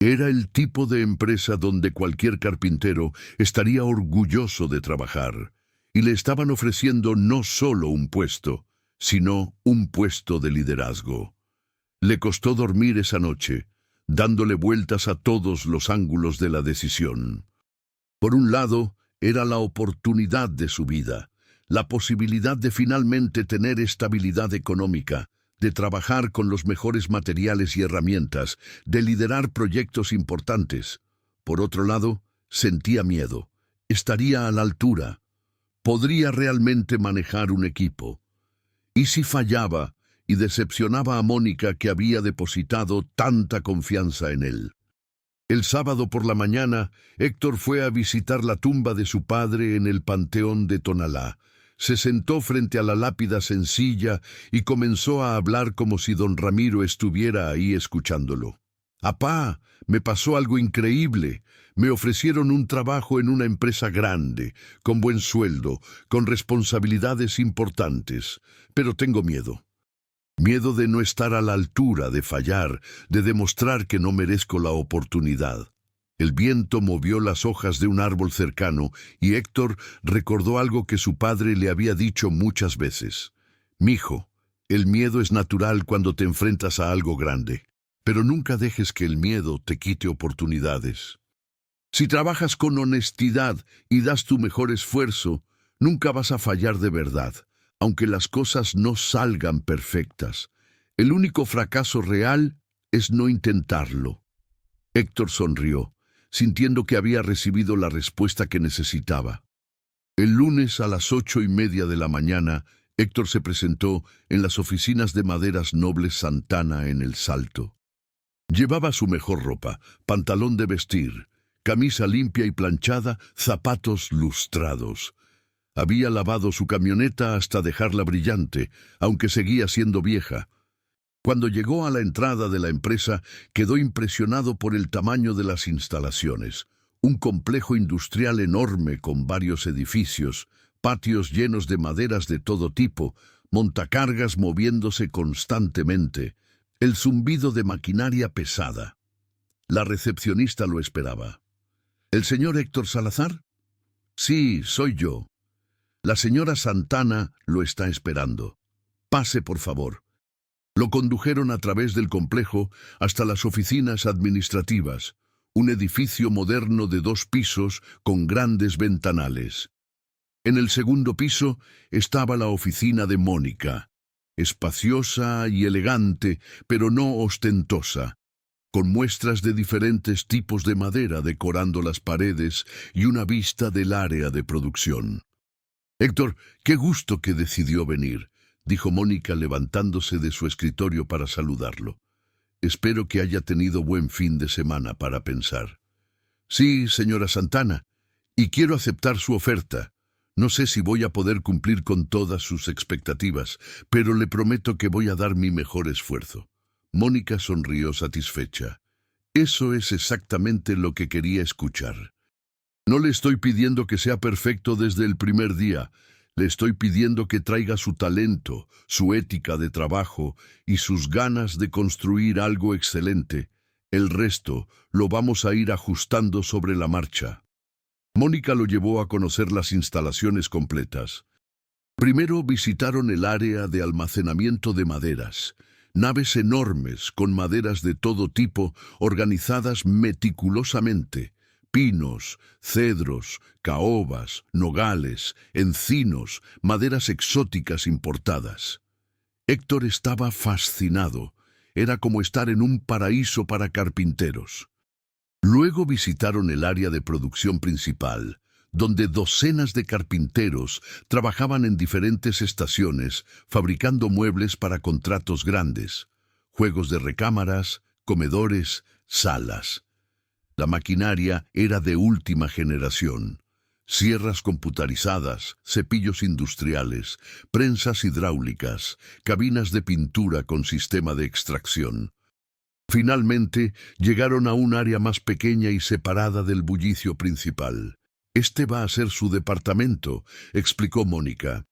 Speaker 1: Era el tipo de empresa donde cualquier carpintero estaría orgulloso de trabajar, y le estaban ofreciendo no solo un puesto, sino un puesto de liderazgo. Le costó dormir esa noche, dándole vueltas a todos los ángulos de la decisión. Por un lado, era la oportunidad de su vida, la posibilidad de finalmente tener estabilidad económica, de trabajar con los mejores materiales y herramientas, de liderar proyectos importantes. Por otro lado, sentía miedo. Estaría a la altura. Podría realmente manejar un equipo. ¿Y si fallaba y decepcionaba a Mónica, que había depositado tanta confianza en él? El sábado por la mañana, Héctor fue a visitar la tumba de su padre en el Panteón de Tonalá. Se sentó frente a la lápida sencilla y comenzó a hablar como si don Ramiro estuviera ahí escuchándolo. «Apá, me pasó algo increíble. Me ofrecieron un trabajo en una empresa grande, con buen sueldo, con responsabilidades importantes, pero tengo miedo. Miedo de no estar a la altura, de fallar, de demostrar que no merezco la oportunidad». El viento movió las hojas de un árbol cercano y Héctor recordó algo que su padre le había dicho muchas veces. «Mijo, el miedo es natural cuando te enfrentas a algo grande, pero nunca dejes que el miedo te quite oportunidades. Si trabajas con honestidad y das tu mejor esfuerzo, nunca vas a fallar de verdad, aunque las cosas no salgan perfectas. El único fracaso real es no intentarlo». Héctor sonrió, sintiendo que había recibido la respuesta que necesitaba. El lunes a las 8:30 de la mañana, Héctor se presentó en las oficinas de Maderas Nobles Santana en El Salto. Llevaba su mejor ropa, pantalón de vestir, camisa limpia y planchada, zapatos lustrados. Había lavado su camioneta hasta dejarla brillante, aunque seguía siendo vieja. Cuando llegó a la entrada de la empresa, quedó impresionado por el tamaño de las instalaciones. Un complejo industrial enorme con varios edificios, patios llenos de maderas de todo tipo, montacargas moviéndose constantemente, el zumbido de maquinaria pesada. La recepcionista lo esperaba. ¿El señor Héctor Salazar? Sí, soy yo. La señora Santana lo está esperando. Pase, por favor. Lo condujeron a través del complejo hasta las oficinas administrativas, un edificio moderno de 2 pisos con grandes ventanales. En el segundo piso estaba la oficina de Mónica, espaciosa y elegante, pero no ostentosa, con muestras de diferentes tipos de madera decorando las paredes y una vista del área de producción. «Héctor, qué gusto que decidió venir», dijo Mónica levantándose de su escritorio para saludarlo. «Espero que haya tenido buen fin de semana para pensar». «Sí, señora Santana, y quiero aceptar su oferta. No sé si voy a poder cumplir con todas sus expectativas, pero le prometo que voy a dar mi mejor esfuerzo». Mónica sonrió satisfecha. Eso es exactamente lo que quería escuchar. No le estoy pidiendo que sea perfecto desde el primer día. Le estoy pidiendo que traiga su talento, su ética de trabajo y sus ganas de construir algo excelente. El resto lo vamos a ir ajustando sobre la marcha. Mónica lo llevó a conocer las instalaciones completas. Primero visitaron el área de almacenamiento de maderas. Naves enormes con maderas de todo tipo organizadas meticulosamente. Pinos, cedros, caobas, nogales, encinos, maderas exóticas importadas. Héctor estaba fascinado. Era como estar en un paraíso para carpinteros. Luego visitaron el área de producción principal, donde docenas de carpinteros trabajaban en diferentes estaciones, fabricando muebles para contratos grandes, juegos de recámaras, comedores, salas. La maquinaria era de última generación. Sierras computarizadas, cepillos industriales, prensas hidráulicas, cabinas de pintura con sistema de extracción. Finalmente, llegaron a un área más pequeña y separada del bullicio principal. «Este va a ser su departamento», explicó Mónica.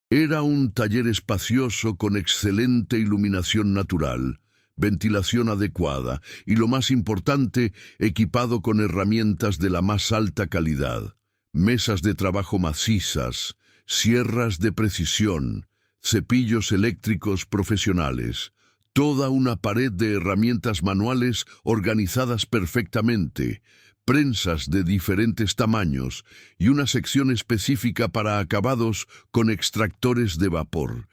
Speaker 1: Era un taller espacioso con excelente iluminación natural, ventilación adecuada y, lo más importante, equipado con herramientas de la más alta calidad. Mesas de trabajo macizas, sierras de precisión, cepillos eléctricos profesionales. Toda una pared de herramientas manuales organizadas perfectamente, prensas de diferentes tamaños y una sección específica para acabados con extractores de vapor.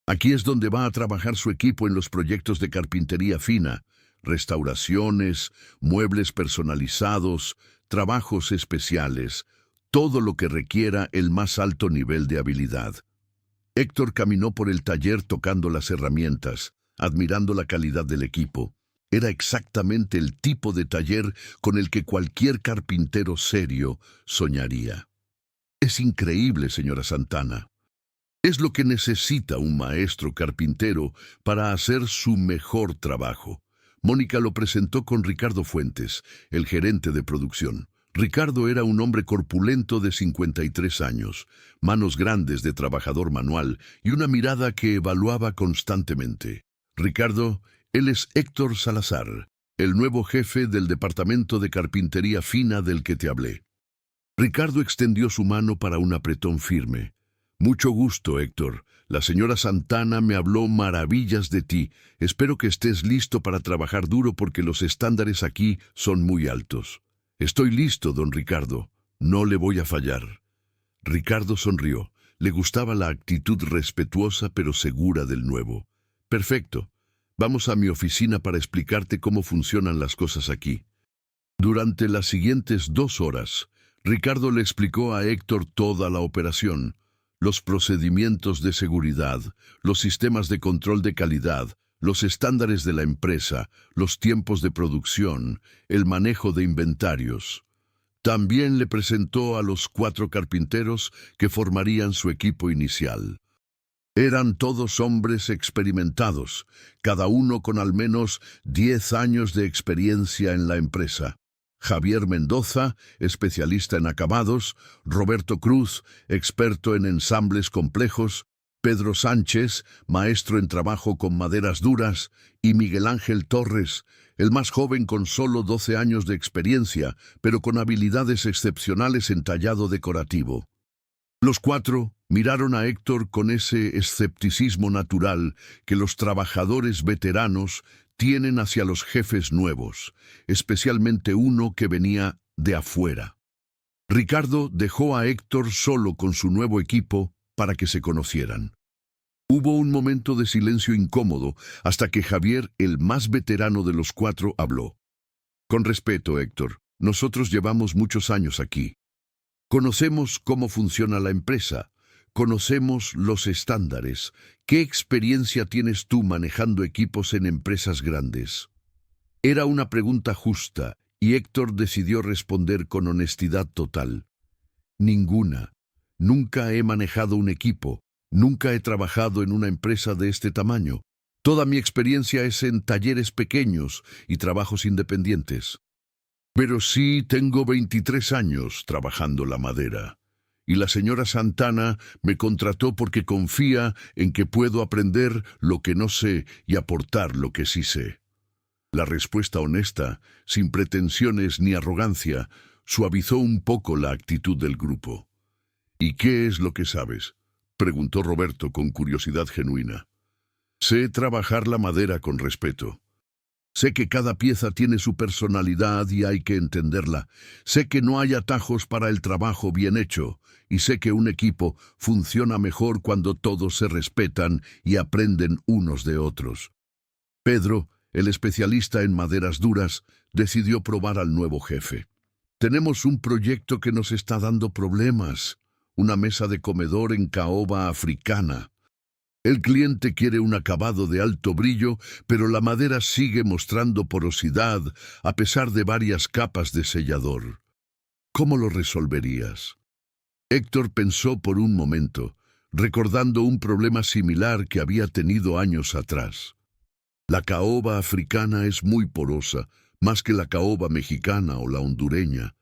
Speaker 1: Aquí es donde va a trabajar su equipo en los proyectos de carpintería fina, restauraciones, muebles personalizados, trabajos especiales, todo lo que requiera el más alto nivel de habilidad. Héctor caminó por el taller tocando las herramientas, admirando la calidad del equipo. Era exactamente el tipo de taller con el que cualquier carpintero serio soñaría. «Es increíble, señora Santana. Es lo que necesita un maestro carpintero para hacer su mejor trabajo». Mónica lo presentó con Ricardo Fuentes, el gerente de producción. Ricardo era un hombre corpulento de 53 años, manos grandes de trabajador manual y una mirada que evaluaba constantemente. «Ricardo, él es Héctor Salazar, el nuevo jefe del departamento de carpintería fina del que te hablé». Ricardo extendió su mano para un apretón firme. «Mucho gusto, Héctor. La señora Santana me habló maravillas de ti. Espero que estés listo para trabajar duro porque los estándares aquí son muy altos». «Estoy listo, don Ricardo. No le voy a fallar». Ricardo sonrió. Le gustaba la actitud respetuosa pero segura del nuevo. «Perfecto. Vamos a mi oficina para explicarte cómo funcionan las cosas aquí». Durante las siguientes 2 horas, Ricardo le explicó a Héctor toda la operación, los procedimientos de seguridad, los sistemas de control de calidad, los estándares de la empresa, los tiempos de producción, el manejo de inventarios. También le presentó a los 4 carpinteros que formarían su equipo inicial. Eran todos hombres experimentados, cada uno con al menos 10 años de experiencia en la empresa. Javier Mendoza, especialista en acabados; Roberto Cruz, experto en ensambles complejos; Pedro Sánchez, maestro en trabajo con maderas duras; y Miguel Ángel Torres, el más joven con solo 12 años de experiencia, pero con habilidades excepcionales en tallado decorativo. Los 4 miraron a Héctor con ese escepticismo natural que los trabajadores veteranos tienen hacia los jefes nuevos, especialmente uno que venía de afuera. Ricardo dejó a Héctor solo con su nuevo equipo para que se conocieran. Hubo un momento de silencio incómodo hasta que Javier, el más veterano de los cuatro, habló. Con respeto, Héctor, nosotros llevamos muchos años aquí. Conocemos cómo funciona la empresa, conocemos los estándares. ¿Qué experiencia tienes tú manejando equipos en empresas grandes? Era una pregunta justa, y Héctor decidió responder con honestidad total. Ninguna. Nunca he manejado un equipo. Nunca he trabajado en una empresa de este tamaño. Toda mi experiencia es en talleres pequeños y trabajos independientes. Pero sí tengo 23 años trabajando la madera. Y la señora Santana me contrató porque confía en que puedo aprender lo que no sé y aportar lo que sí sé. La respuesta honesta, sin pretensiones ni arrogancia, suavizó un poco la actitud del grupo. ¿Y qué es lo que sabes?, preguntó Roberto con curiosidad genuina. Sé trabajar la madera con respeto. Sé que cada pieza tiene su personalidad y hay que entenderla. Sé que no hay atajos para el trabajo bien hecho. Y sé que un equipo funciona mejor cuando todos se respetan y aprenden unos de otros. Pedro, el especialista en maderas duras, decidió probar al nuevo jefe. Tenemos un proyecto que nos está dando problemas. Una mesa de comedor en caoba africana. El cliente quiere un acabado de alto brillo, pero la madera sigue mostrando porosidad a pesar de varias capas de sellador. ¿Cómo lo resolverías? Héctor pensó por un momento, recordando un problema similar que había tenido años atrás. La caoba africana es muy porosa, más que la caoba mexicana o la hondureña.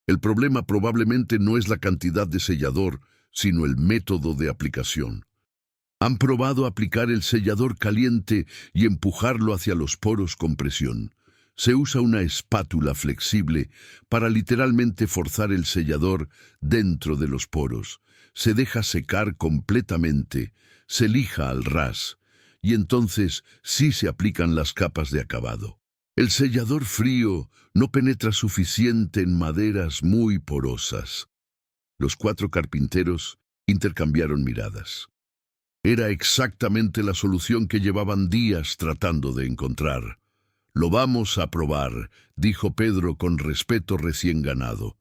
Speaker 1: El problema probablemente no es la cantidad de sellador, sino el método de aplicación. Han probado aplicar el sellador caliente y empujarlo hacia los poros con presión. Se usa una espátula flexible para literalmente forzar el sellador dentro de los poros. Se deja secar completamente, se lija al ras, y entonces sí se aplican las capas de acabado. El sellador frío no penetra suficiente en maderas muy porosas. Los cuatro carpinteros intercambiaron miradas. Era exactamente la solución que llevaban días tratando de encontrar. «Lo vamos a probar», dijo Pedro con respeto recién ganado.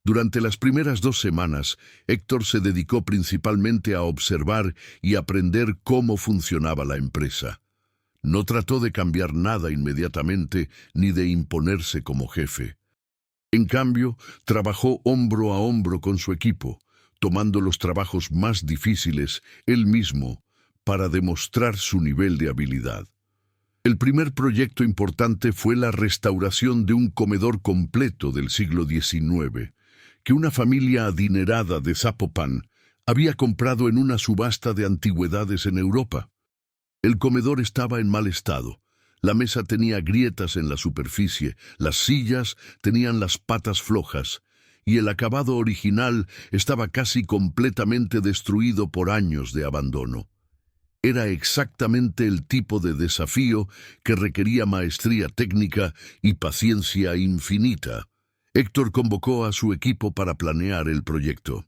Speaker 1: Durante las primeras 2 semanas, Héctor se dedicó principalmente a observar y aprender cómo funcionaba la empresa. No trató de cambiar nada inmediatamente ni de imponerse como jefe. En cambio, trabajó hombro a hombro con su equipo, tomando los trabajos más difíciles él mismo para demostrar su nivel de habilidad. El primer proyecto importante fue la restauración de un comedor completo del siglo XIX, que una familia adinerada de Zapopan había comprado en una subasta de antigüedades en Europa. El comedor estaba en mal estado. La mesa tenía grietas en la superficie, las sillas tenían las patas flojas, y el acabado original estaba casi completamente destruido por años de abandono. Era exactamente el tipo de desafío que requería maestría técnica y paciencia infinita. Héctor convocó a su equipo para planear el proyecto.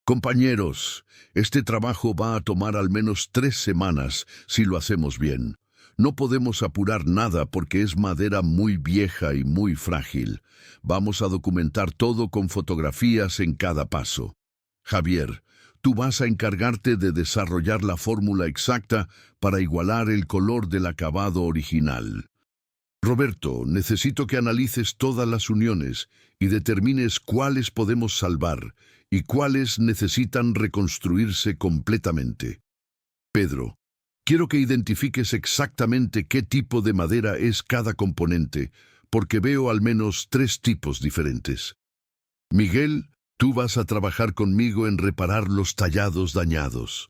Speaker 1: «Compañeros, este trabajo va a tomar al menos 3 semanas si lo hacemos bien. No podemos apurar nada porque es madera muy vieja y muy frágil. Vamos a documentar todo con fotografías en cada paso. Javier, tú vas a encargarte de desarrollar la fórmula exacta para igualar el color del acabado original. Roberto, necesito que analices todas las uniones y determines cuáles podemos salvar y cuáles necesitan reconstruirse completamente. Pedro, quiero que identifiques exactamente qué tipo de madera es cada componente, porque veo al menos 3 tipos diferentes. Miguel, tú vas a trabajar conmigo en reparar los tallados dañados.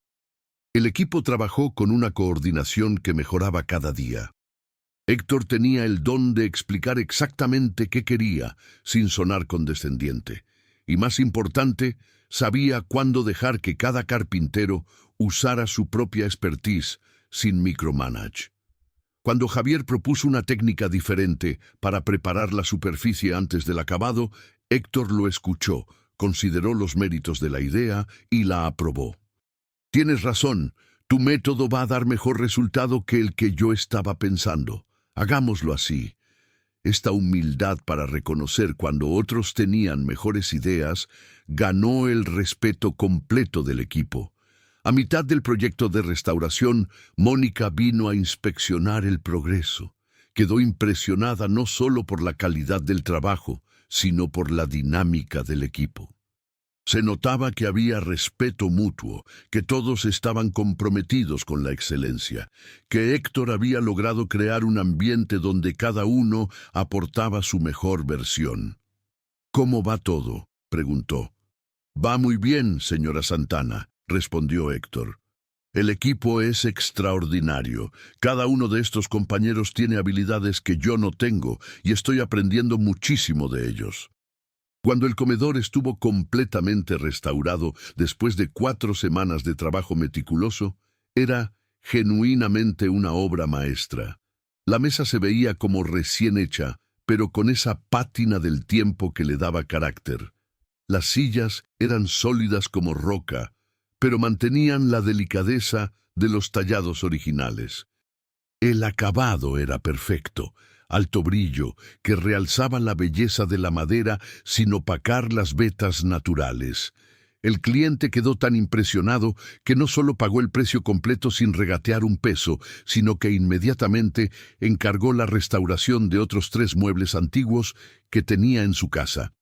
Speaker 1: El equipo trabajó con una coordinación que mejoraba cada día. Héctor tenía el don de explicar exactamente qué quería, sin sonar condescendiente. Y más importante, sabía cuándo dejar que cada carpintero usara su propia expertise sin micromanage. Cuando Javier propuso una técnica diferente para preparar la superficie antes del acabado, Héctor lo escuchó, consideró los méritos de la idea y la aprobó. «Tienes razón, Tu método va a dar mejor resultado que el que yo estaba pensando. Hagámoslo así. Esta humildad para reconocer cuando otros tenían mejores ideas ganó el respeto completo del equipo. A mitad del proyecto de restauración, Mónica vino a inspeccionar el progreso. Quedó impresionada no solo por la calidad del trabajo, sino por la dinámica del equipo. Se notaba que había respeto mutuo, que todos estaban comprometidos con la excelencia, que Héctor había logrado crear un ambiente donde cada uno aportaba su mejor versión. ¿Cómo va todo?, preguntó. Va muy bien, señora Santana, respondió Héctor. El equipo es extraordinario. Cada uno de estos compañeros tiene habilidades que yo no tengo y estoy aprendiendo muchísimo de ellos. Cuando el comedor estuvo completamente restaurado después de 4 semanas de trabajo meticuloso, era genuinamente una obra maestra. La mesa se veía como recién hecha, pero con esa pátina del tiempo que le daba carácter. Las sillas eran sólidas como roca, pero mantenían la delicadeza de los tallados originales. El acabado era perfecto, alto brillo, que realzaba la belleza de la madera sin opacar las vetas naturales. El cliente quedó tan impresionado que no solo pagó el precio completo sin regatear un peso, sino que inmediatamente encargó la restauración de otros 3 muebles antiguos que tenía en su casa.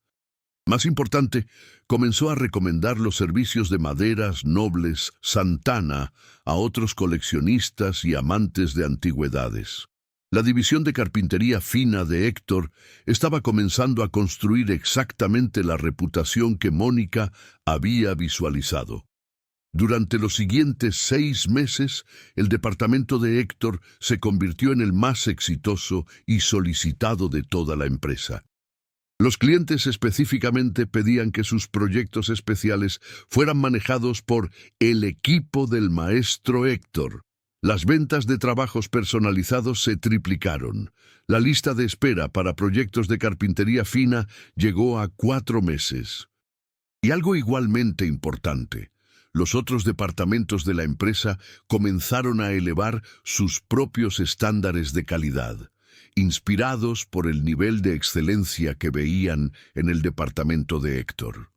Speaker 1: Más importante, comenzó a recomendar los servicios de maderas nobles Santana a otros coleccionistas y amantes de antigüedades. La división de carpintería fina de Héctor estaba comenzando a construir exactamente la reputación que Mónica había visualizado. Durante los siguientes 6 meses, el departamento de Héctor se convirtió en el más exitoso y solicitado de toda la empresa. Los clientes específicamente pedían que sus proyectos especiales fueran manejados por el equipo del maestro Héctor. Las ventas de trabajos personalizados se triplicaron. La lista de espera para proyectos de carpintería fina llegó a 4 meses. Y algo igualmente importante, los otros departamentos de la empresa comenzaron a elevar sus propios estándares de calidad, inspirados por el nivel de excelencia que veían en el departamento de Héctor.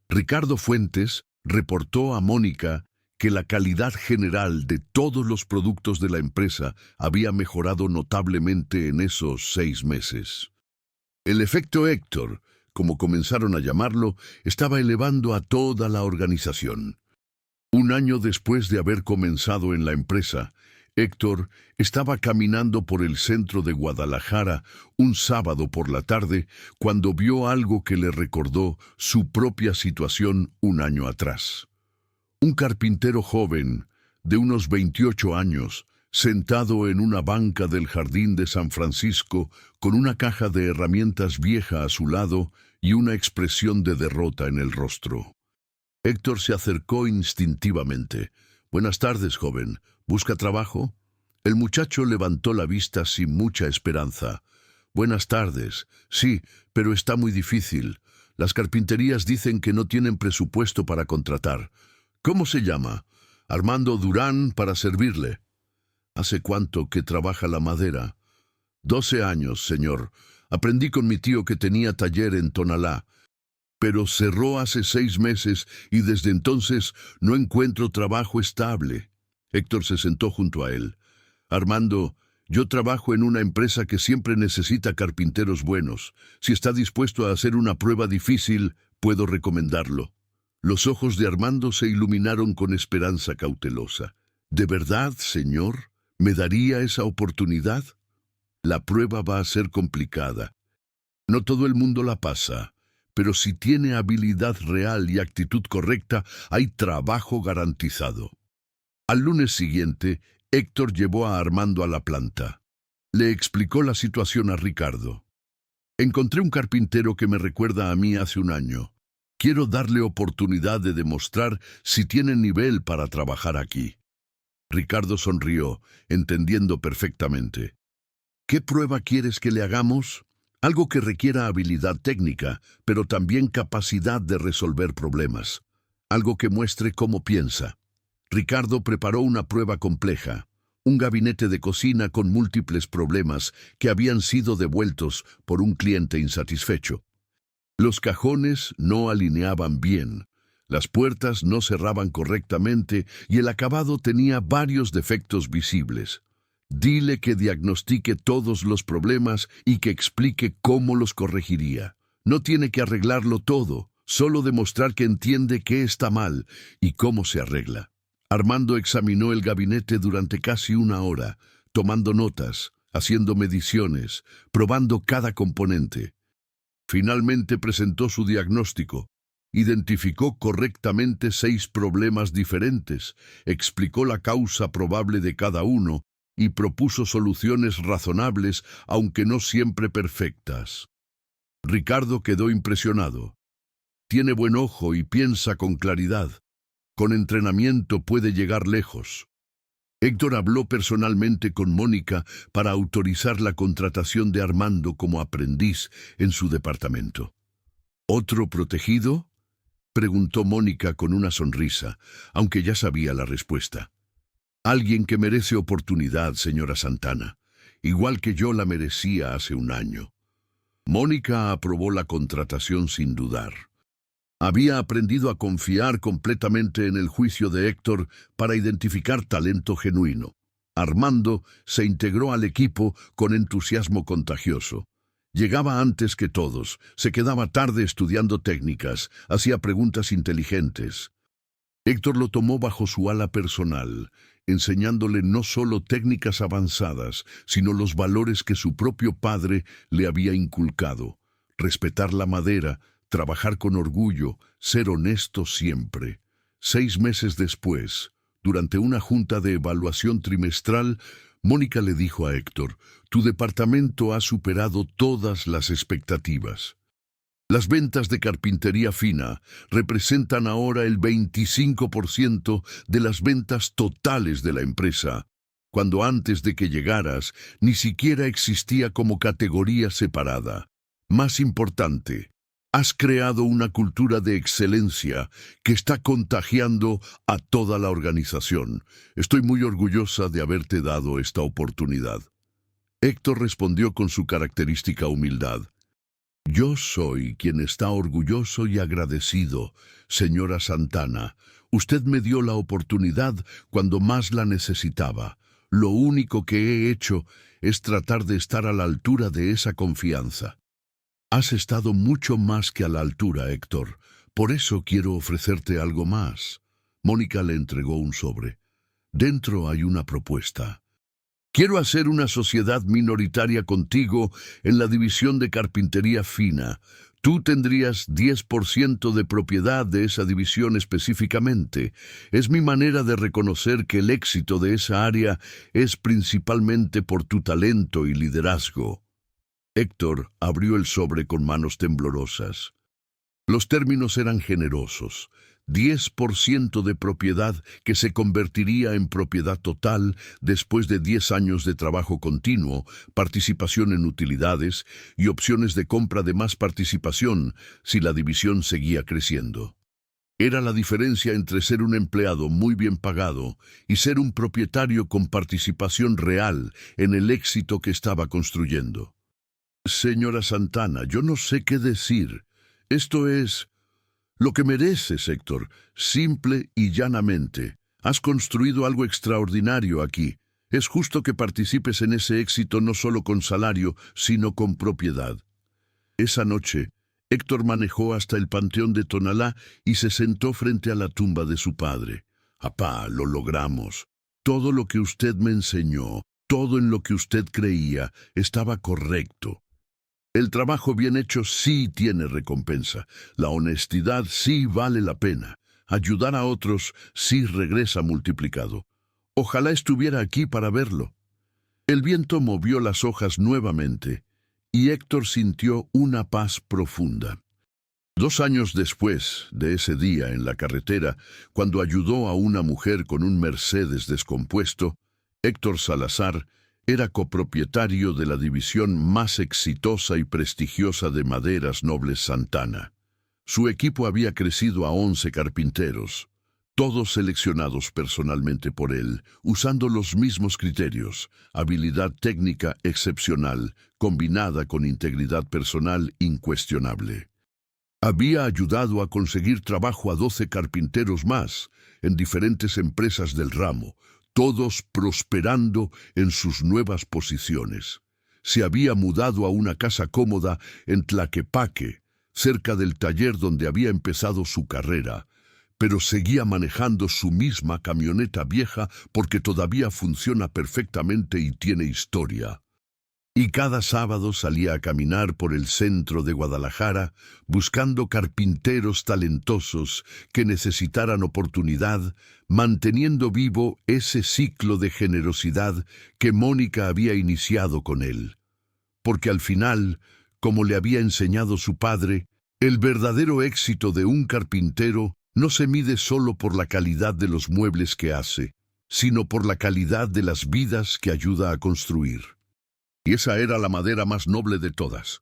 Speaker 1: Ricardo Fuentes reportó a Mónica que la calidad general de todos los productos de la empresa había mejorado notablemente en esos 6 meses. El efecto Héctor, como comenzaron a llamarlo, estaba elevando a toda la organización. Un año después de haber comenzado en la empresa, Héctor estaba caminando por el centro de Guadalajara un sábado por la tarde cuando vio algo que le recordó su propia situación un año atrás. Un carpintero joven, de unos 28 años, sentado en una banca del jardín de San Francisco con una caja de herramientas vieja a su lado y una expresión de derrota en el rostro. Héctor se acercó instintivamente. «Buenas tardes, joven. ¿Busca trabajo?» El muchacho levantó la vista sin mucha esperanza. «Buenas tardes. Sí, pero está muy difícil. Las carpinterías dicen que no tienen presupuesto para contratar. ¿Cómo se llama?» «Armando Durán, para servirle». «¿Hace cuánto que trabaja la madera?» 12 años, señor. Aprendí con mi tío que tenía taller en Tonalá. Pero cerró hace 6 meses y desde entonces no encuentro trabajo estable». Héctor se sentó junto a él. «Armando, yo trabajo en una empresa que siempre necesita carpinteros buenos. Si está dispuesto a hacer una prueba difícil, puedo recomendarlo». Los ojos de Armando se iluminaron con esperanza cautelosa. «¿De verdad, señor? ¿Me daría esa oportunidad?» «La prueba va a ser complicada. No todo el mundo la pasa, pero si tiene habilidad real y actitud correcta, hay trabajo garantizado». Al lunes siguiente, Héctor llevó a Armando a la planta. Le explicó la situación a Ricardo. «Encontré un carpintero que me recuerda a mí hace un año. Quiero darle oportunidad de demostrar si tiene nivel para trabajar aquí». Ricardo sonrió, entendiendo perfectamente. «¿Qué prueba quieres que le hagamos?» «Algo que requiera habilidad técnica, pero también capacidad de resolver problemas. Algo que muestre cómo piensa». Ricardo preparó una prueba compleja, un gabinete de cocina con múltiples problemas que habían sido devueltos por un cliente insatisfecho. Los cajones no alineaban bien, las puertas no cerraban correctamente y el acabado tenía varios defectos visibles. Dile que diagnostique todos los problemas y que explique cómo los corregiría. No tiene que arreglarlo todo, solo demostrar que entiende qué está mal y cómo se arregla. Armando examinó el gabinete durante casi una hora, tomando notas, haciendo mediciones, probando cada componente. Finalmente presentó su diagnóstico. Identificó correctamente 6 problemas diferentes, explicó la causa probable de cada uno y propuso soluciones razonables, aunque no siempre perfectas. Ricardo quedó impresionado. Tiene buen ojo y piensa con claridad. Con entrenamiento puede llegar lejos. Héctor habló personalmente con Mónica para autorizar la contratación de Armando como aprendiz en su departamento. ¿Otro protegido?, preguntó Mónica con una sonrisa, aunque ya sabía la respuesta. Alguien que merece oportunidad, señora Santana, igual que yo la merecía hace un año. Mónica aprobó la contratación sin dudar. Había aprendido a confiar completamente en el juicio de Héctor para identificar talento genuino. Armando se integró al equipo con entusiasmo contagioso. Llegaba antes que todos, se quedaba tarde estudiando técnicas, hacía preguntas inteligentes. Héctor lo tomó bajo su ala personal, enseñándole no solo técnicas avanzadas, sino los valores que su propio padre le había inculcado: respetar la madera, trabajar con orgullo, ser honesto siempre. 6 meses después, durante una junta de evaluación trimestral, Mónica le dijo a Héctor: «Tu departamento ha superado todas las expectativas. Las ventas de carpintería fina representan ahora el 25% de las ventas totales de la empresa, cuando antes de que llegaras ni siquiera existía como categoría separada. Más importante, has creado una cultura de excelencia que está contagiando a toda la organización. Estoy muy orgullosa de haberte dado esta oportunidad». Héctor respondió con su característica humildad: «Yo soy quien está orgulloso y agradecido, señora Santana. Usted me dio la oportunidad cuando más la necesitaba. Lo único que he hecho es tratar de estar a la altura de esa confianza». «Has estado mucho más que a la altura, Héctor. Por eso quiero ofrecerte algo más». Mónica le entregó un sobre. «Dentro hay una propuesta. Quiero hacer una sociedad minoritaria contigo en la división de carpintería fina. Tú tendrías 10% de propiedad de esa división específicamente. Es mi manera de reconocer que el éxito de esa área es principalmente por tu talento y liderazgo». Héctor abrió el sobre con manos temblorosas. Los términos eran generosos: 10% de propiedad que se convertiría en propiedad total después de 10 años de trabajo continuo, participación en utilidades y opciones de compra de más participación si la división seguía creciendo. Era la diferencia entre ser un empleado muy bien pagado y ser un propietario con participación real en el éxito que estaba construyendo. «Señora Santana, yo no sé qué decir. Esto es lo que mereces, Héctor, simple y llanamente. Has construido algo extraordinario aquí. Es justo que participes en ese éxito no solo con salario, sino con propiedad». Esa noche, Héctor manejó hasta el Panteón de Tonalá y se sentó frente a la tumba de su padre. «Papá, lo logramos. Todo lo que usted me enseñó, todo en lo que usted creía, estaba correcto. El trabajo bien hecho sí tiene recompensa. La honestidad sí vale la pena. Ayudar a otros sí regresa multiplicado. Ojalá estuviera aquí para verlo». El viento movió las hojas nuevamente y Héctor sintió una paz profunda. 2 años después de ese día en la carretera, cuando ayudó a una mujer con un Mercedes descompuesto, Héctor Salazar era copropietario de la división más exitosa y prestigiosa de Maderas Nobles Santana. Su equipo había crecido a 11 carpinteros. todos seleccionados personalmente por él, usando los mismos criterios: habilidad técnica excepcional, combinada con integridad personal incuestionable. Había ayudado a conseguir trabajo a 12 carpinteros más, en diferentes empresas del ramo, todos prosperando en sus nuevas posiciones. Se había mudado a una casa cómoda en Tlaquepaque, cerca del taller donde había empezado su carrera, pero seguía manejando su misma camioneta vieja porque todavía funciona perfectamente y tiene historia. Y cada sábado salía a caminar por el centro de Guadalajara buscando carpinteros talentosos que necesitaran oportunidad, manteniendo vivo ese ciclo de generosidad que Mónica había iniciado con él. Porque al final, como le había enseñado su padre, el verdadero éxito de un carpintero no se mide solo por la calidad de los muebles que hace, sino por la calidad de las vidas que ayuda a construir. Y esa era la madera más noble de todas.